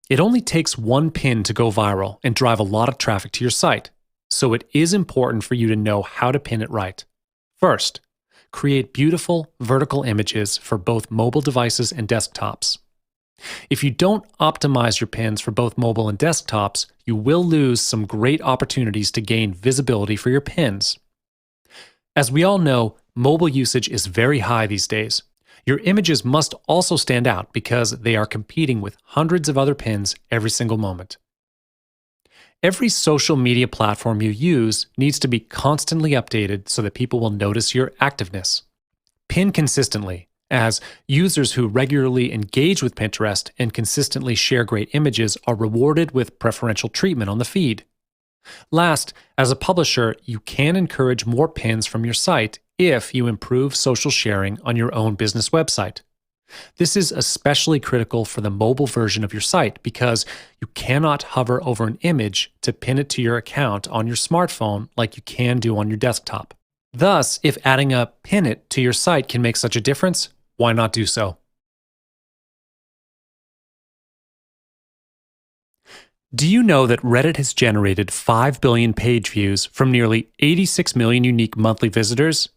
It only takes one pin to go viral and drive a lot of traffic to your site, so it is important for you to know how to pin it right. First, create beautiful vertical images for both mobile devices and desktops. If you don't optimize your pins for both mobile and desktops, you will lose some great opportunities to gain visibility for your pins. As we all know, mobile usage is very high these days. Your images must also stand out because they are competing with hundreds of other pins every single moment. Every social media platform you use needs to be constantly updated so that people will notice your activeness. Pin consistently, as users who regularly engage with Pinterest and consistently share great images are rewarded with preferential treatment on the feed. Last, as a publisher, you can encourage more pins from your site if you improve social sharing on your own business website. This is especially critical for the mobile version of your site because you cannot hover over an image to pin it to your account on your smartphone like you can do on your desktop. Thus, if adding a pin it to your site can make such a difference, why not do so? Do you know that Reddit has generated 5 billion page views from nearly 86 million unique monthly visitors?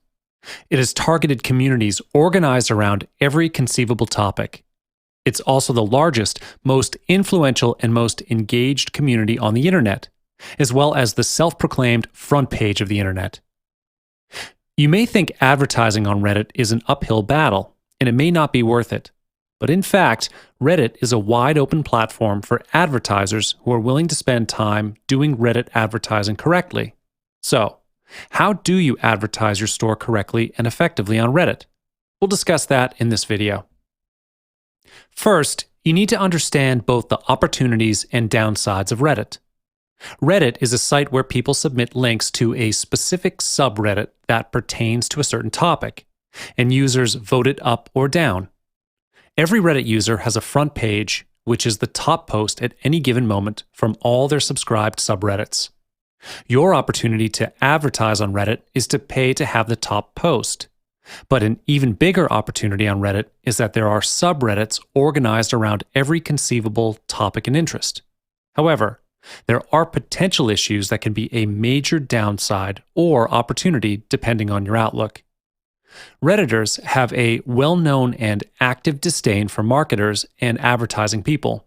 It has targeted communities organized around every conceivable topic. It's also the largest, most influential, and most engaged community on the internet, as well as the self-proclaimed front page of the internet. You may think advertising on Reddit is an uphill battle, and it may not be worth it. But in fact, Reddit is a wide open platform for advertisers who are willing to spend time doing Reddit advertising correctly. So, how do you advertise your store correctly and effectively on Reddit? We'll discuss that in this video. First, you need to understand both the opportunities and downsides of Reddit. Reddit is a site where people submit links to a specific subreddit that pertains to a certain topic, and users vote it up or down. Every Reddit user has a front page, which is the top post at any given moment from all their subscribed subreddits. Your opportunity to advertise on Reddit is to pay to have the top post. But an even bigger opportunity on Reddit is that there are subreddits organized around every conceivable topic and interest. However, there are potential issues that can be a major downside or opportunity depending on your outlook. Redditors have a well-known and active disdain for marketers and advertising people.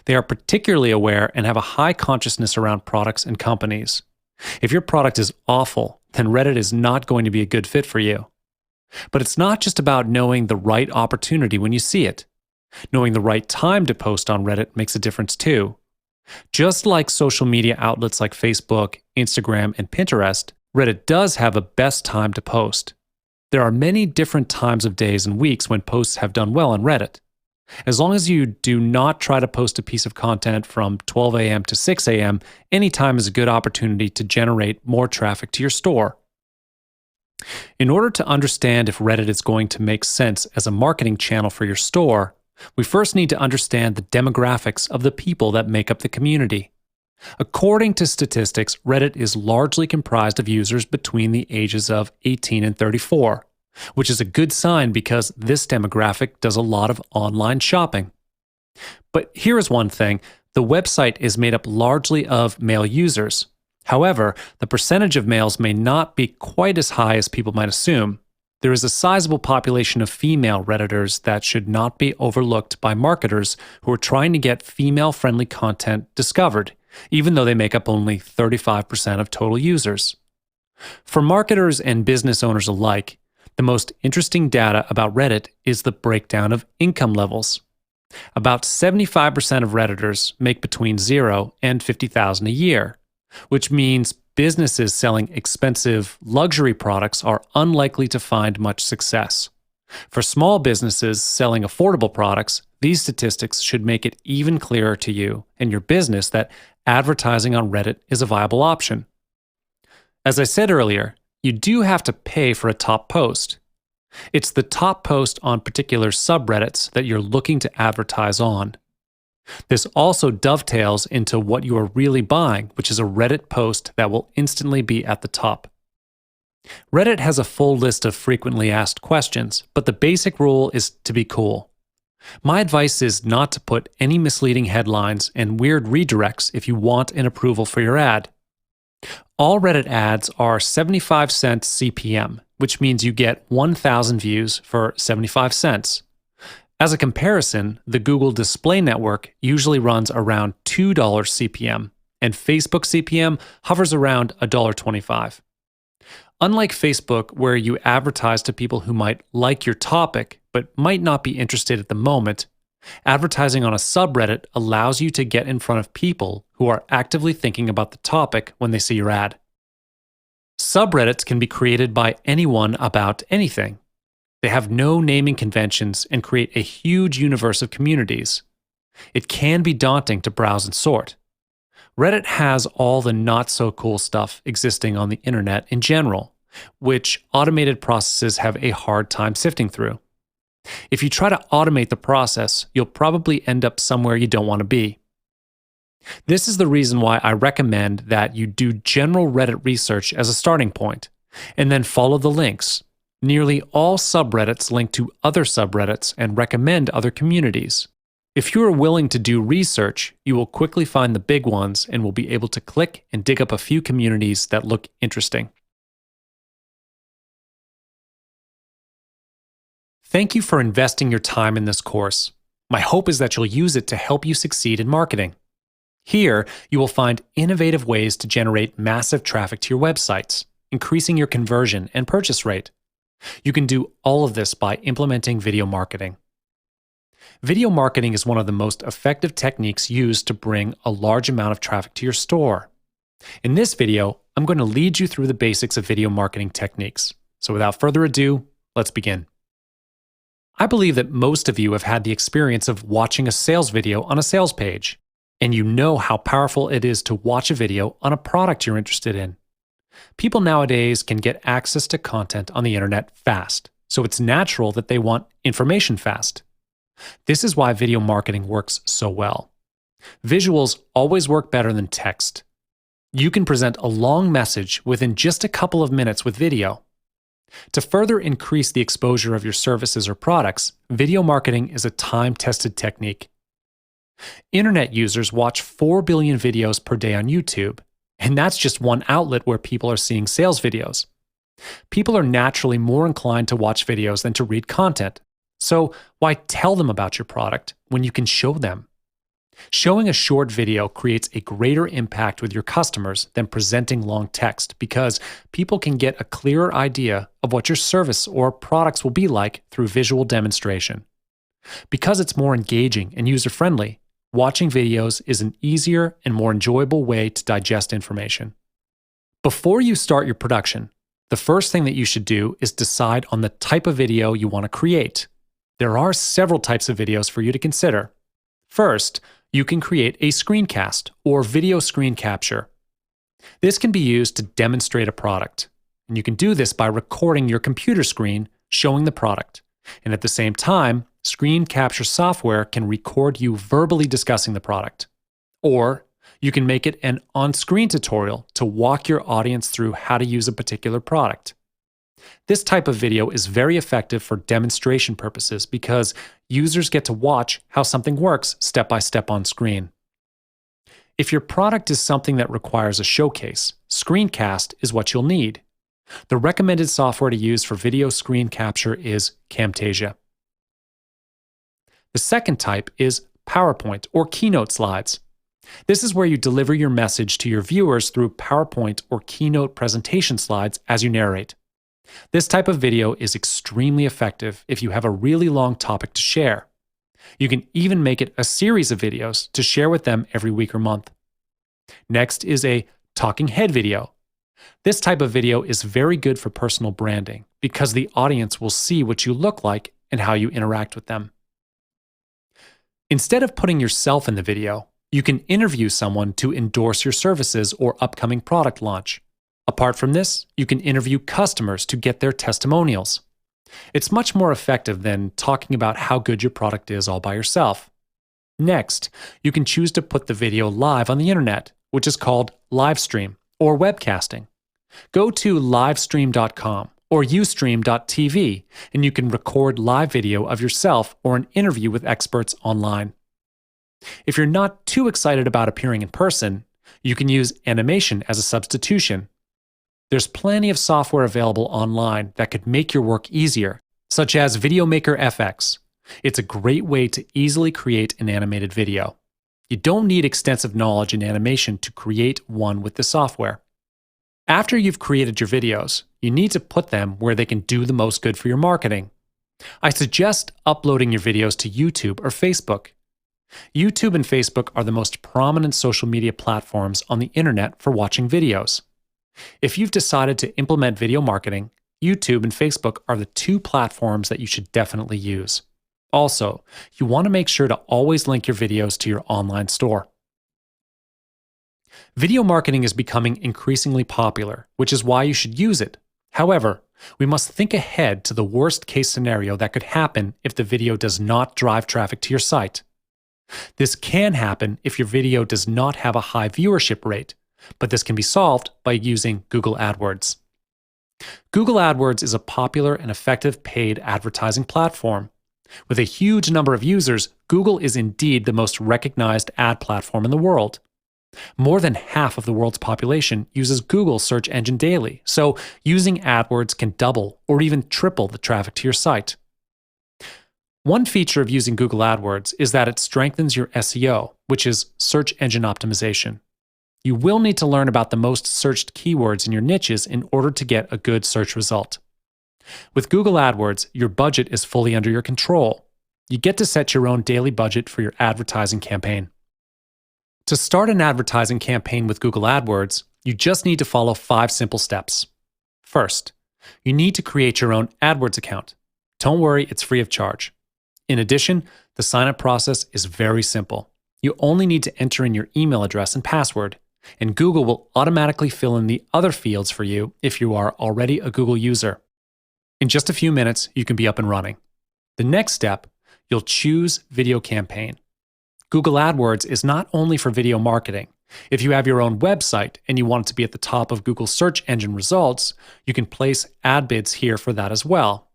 They are particularly aware and have a high consciousness around products and companies. If your product is awful, then Reddit is not going to be a good fit for you. But it's not just about knowing the right opportunity when you see it. Knowing the right time to post on Reddit makes a difference too. Just like social media outlets like Facebook, Instagram, and Pinterest, Reddit does have a best time to post. There are many different times of days and weeks when posts have done well on Reddit. As long as you do not try to post a piece of content from 12 a.m. to 6 a.m., any time is a good opportunity to generate more traffic to your store. In order to understand if Reddit is going to make sense as a marketing channel for your store, we first need to understand the demographics of the people that make up the community. According to statistics, Reddit is largely comprised of users between the ages of 18 and 34, which is a good sign because this demographic does a lot of online shopping. But here is one thing, the website is made up largely of male users. However, the percentage of males may not be quite as high as people might assume. There is a sizable population of female Redditors that should not be overlooked by marketers who are trying to get female-friendly content discovered, even though they make up only 35% of total users. For marketers and business owners alike, the most interesting data about Reddit is the breakdown of income levels. About 75% of Redditors make between $0 and $50,000 a year, which means businesses selling expensive luxury products are unlikely to find much success. For small businesses selling affordable products, these statistics should make it even clearer to you and your business that advertising on Reddit is a viable option. As I said earlier, you do have to pay for a top post. It's the top post on particular subreddits that you're looking to advertise on. This also dovetails into what you are really buying, which is a Reddit post that will instantly be at the top. Reddit has a full list of frequently asked questions, but the basic rule is to be cool. My advice is not to put any misleading headlines and weird redirects if you want an approval for your ad. All Reddit ads are 75 cents CPM, which means you get 1,000 views for 75 cents. As a comparison, the Google Display Network usually runs around $2 CPM, and Facebook CPM hovers around $1.25. Unlike Facebook, where you advertise to people who might like your topic but might not be interested at the moment, advertising on a subreddit allows you to get in front of people who are actively thinking about the topic when they see your ad. Subreddits can be created by anyone about anything. They have no naming conventions and create a huge universe of communities. It can be daunting to browse and sort. Reddit has all the not-so-cool stuff existing on the internet in general, which automated processes have a hard time sifting through. If you try to automate the process, you'll probably end up somewhere you don't want to be. This is the reason why I recommend that you do general Reddit research as a starting point, and then follow the links. Nearly all subreddits link to other subreddits and recommend other communities. If you are willing to do research, you will quickly find the big ones and will be able to click and dig up a few communities that look interesting. Thank you for investing your time in this course. My hope is that you'll use it to help you succeed in marketing. Here, you will find innovative ways to generate massive traffic to your websites, increasing your conversion and purchase rate. You can do all of this by implementing video marketing. Video marketing is one of the most effective techniques used to bring a large amount of traffic to your store. In this video, I'm going to lead you through the basics of video marketing techniques. So without further ado, let's begin. I believe that most of you have had the experience of watching a sales video on a sales page, and you know how powerful it is to watch a video on a product you're interested in. People nowadays can get access to content on the internet fast, so it's natural that they want information fast. This is why video marketing works so well. Visuals always work better than text. You can present a long message within just a couple of minutes with video. To further increase the exposure of your services or products, video marketing is a time-tested technique. Internet users watch 4 billion videos per day on YouTube, and that's just one outlet where people are seeing sales videos. People are naturally more inclined to watch videos than to read content. So why tell them about your product when you can show them? Showing a short video creates a greater impact with your customers than presenting long text because people can get a clearer idea of what your service or products will be like through visual demonstration. Because it's more engaging and user-friendly, watching videos is an easier and more enjoyable way to digest information. Before you start your production, the first thing that you should do is decide on the type of video you want to create. There are several types of videos for you to consider. First, you can create a screencast or video screen capture. This can be used to demonstrate a product, and you can do this by recording your computer screen showing the product. And at the same time, screen capture software can record you verbally discussing the product. Or you can make it an on-screen tutorial to walk your audience through how to use a particular product. This type of video is very effective for demonstration purposes because users get to watch how something works step by step on screen. If your product is something that requires a showcase, screencast is what you'll need. The recommended software to use for video screen capture is Camtasia. The second type is PowerPoint or Keynote slides. This is where you deliver your message to your viewers through PowerPoint or Keynote presentation slides as you narrate. This type of video is extremely effective if you have a really long topic to share. You can even make it a series of videos to share with them every week or month. Next is a talking head video. This type of video is very good for personal branding because the audience will see what you look like and how you interact with them. Instead of putting yourself in the video, you can interview someone to endorse your services or upcoming product launch. Apart from this, you can interview customers to get their testimonials. It's much more effective than talking about how good your product is all by yourself. Next, you can choose to put the video live on the internet, which is called live stream or webcasting. Go to livestream.com or ustream.tv and you can record live video of yourself or an interview with experts online. If you're not too excited about appearing in person, you can use animation as a substitution. There's plenty of software available online that could make your work easier, such as VideoMaker FX. It's a great way to easily create an animated video. You don't need extensive knowledge in animation to create one with the software. After you've created your videos, you need to put them where they can do the most good for your marketing. I suggest uploading your videos to YouTube or Facebook. YouTube and Facebook are the most prominent social media platforms on the internet for watching videos. If you've decided to implement video marketing, YouTube and Facebook are the two platforms that you should definitely use. Also, you want to make sure to always link your videos to your online store. Video marketing is becoming increasingly popular, which is why you should use it. However, we must think ahead to the worst case scenario that could happen if the video does not drive traffic to your site. This can happen if your video does not have a high viewership rate, but this can be solved by using Google AdWords. Google AdWords is a popular and effective paid advertising platform. With a huge number of users, Google is indeed the most recognized ad platform in the world. More than half of the world's population uses Google search engine daily, so using AdWords can double or even triple the traffic to your site. One feature of using Google AdWords is that it strengthens your SEO, which is search engine optimization. You will need to learn about the most searched keywords in your niches in order to get a good search result. With Google AdWords, your budget is fully under your control. You get to set your own daily budget for your advertising campaign. To start an advertising campaign with Google AdWords, you just need to follow 5 simple steps. First, you need to create your own AdWords account. Don't worry, it's free of charge. In addition, the sign-up process is very simple. You only need to enter in your email address and password, and Google will automatically fill in the other fields for you if you are already a Google user. In just a few minutes, you can be up and running. The next step, you'll choose Video Campaign. Google AdWords is not only for video marketing. If you have your own website and you want it to be at the top of Google search engine results, you can place ad bids here for that as well.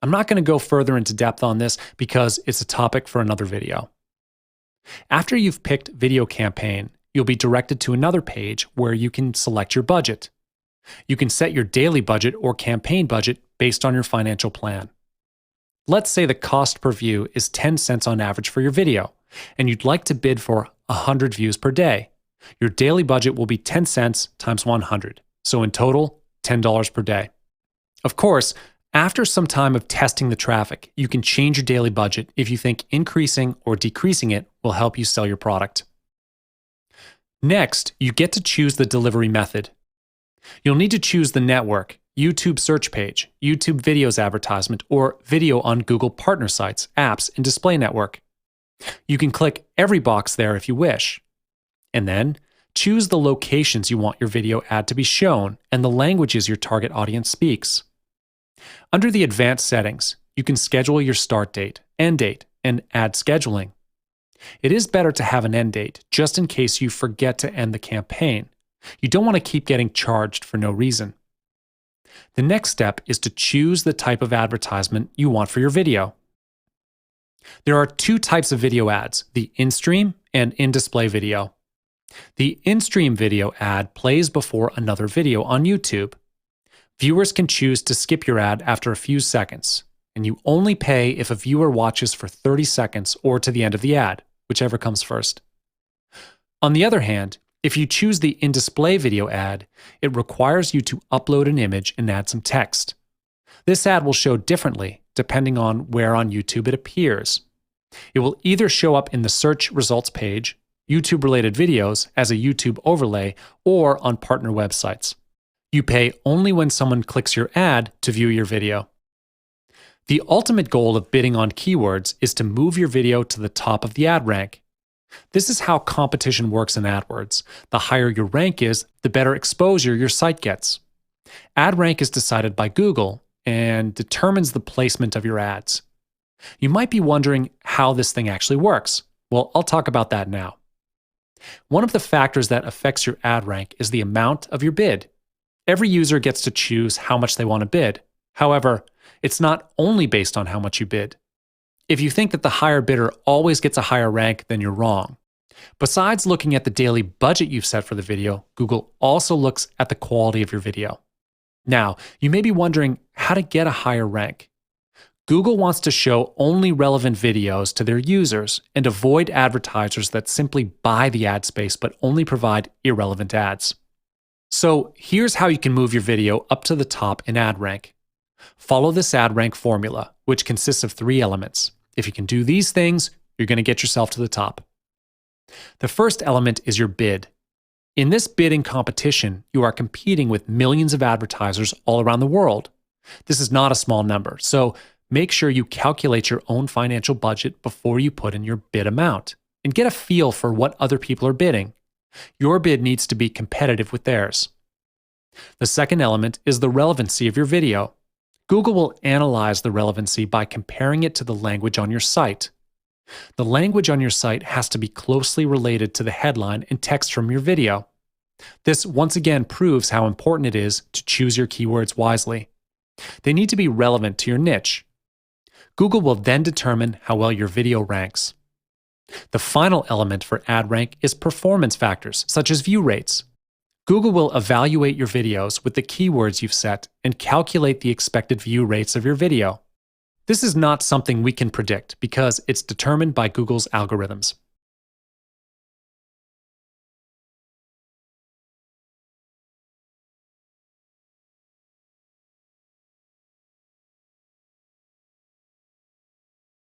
I'm not going to go further into depth on this because it's a topic for another video. After you've picked Video Campaign, you'll be directed to another page where you can select your budget. You can set your daily budget or campaign budget based on your financial plan. Let's say the cost per view is 10 cents on average for your video, and you'd like to bid for 100 views per day. Your daily budget will be 10 cents times 100, so in total, $10 per day. Of course, after some time of testing the traffic, you can change your daily budget if you think increasing or decreasing it will help you sell your product. Next, you get to choose the delivery method. You'll need to choose the network, YouTube search page, YouTube videos advertisement, or video on Google partner sites, apps, and display network. You can click every box there if you wish. And then, choose the locations you want your video ad to be shown and the languages your target audience speaks. Under the advanced settings, you can schedule your start date, end date, and ad scheduling. It is better to have an end date just in case you forget to end the campaign. You don't want to keep getting charged for no reason. The next step is to choose the type of advertisement you want for your video. There are 2 types of video ads, the in-stream and in-display video. The in-stream video ad plays before another video on YouTube. Viewers can choose to skip your ad after a few seconds, and you only pay if a viewer watches for 30 seconds or to the end of the ad, whichever comes first. On the other hand, if you choose the in-display video ad, it requires you to upload an image and add some text. This ad will show differently depending on where on YouTube it appears. It will either show up in the search results page, YouTube-related videos as a YouTube overlay, or on partner websites. You pay only when someone clicks your ad to view your video. The ultimate goal of bidding on keywords is to move your video to the top of the ad rank. This is how competition works in AdWords. The higher your rank is, the better exposure your site gets. Ad rank is decided by Google and determines the placement of your ads. You might be wondering how this thing actually works. Well, I'll talk about that now. One of the factors that affects your ad rank is the amount of your bid. Every user gets to choose how much they want to bid. However, it's not only based on how much you bid. If you think that the higher bidder always gets a higher rank, then you're wrong. Besides looking at the daily budget you've set for the video, Google also looks at the quality of your video. Now, you may be wondering how to get a higher rank. Google wants to show only relevant videos to their users and avoid advertisers that simply buy the ad space but only provide irrelevant ads. So here's how you can move your video up to the top in ad rank. Follow this ad rank formula, which consists of 3 elements. If you can do these things, you're going to get yourself to the top. The first element is your bid. In this bidding competition, you are competing with millions of advertisers all around the world. This is not a small number, so make sure you calculate your own financial budget before you put in your bid amount and get a feel for what other people are bidding. Your bid needs to be competitive with theirs. The second element is the relevancy of your video. Google will analyze the relevancy by comparing it to the language on your site. The language on your site has to be closely related to the headline and text from your video. This once again proves how important it is to choose your keywords wisely. They need to be relevant to your niche. Google will then determine how well your video ranks. The final element for ad rank is performance factors, such as view rates. Google will evaluate your videos with the keywords you've set and calculate the expected view rates of your video. This is not something we can predict because it's determined by Google's algorithms.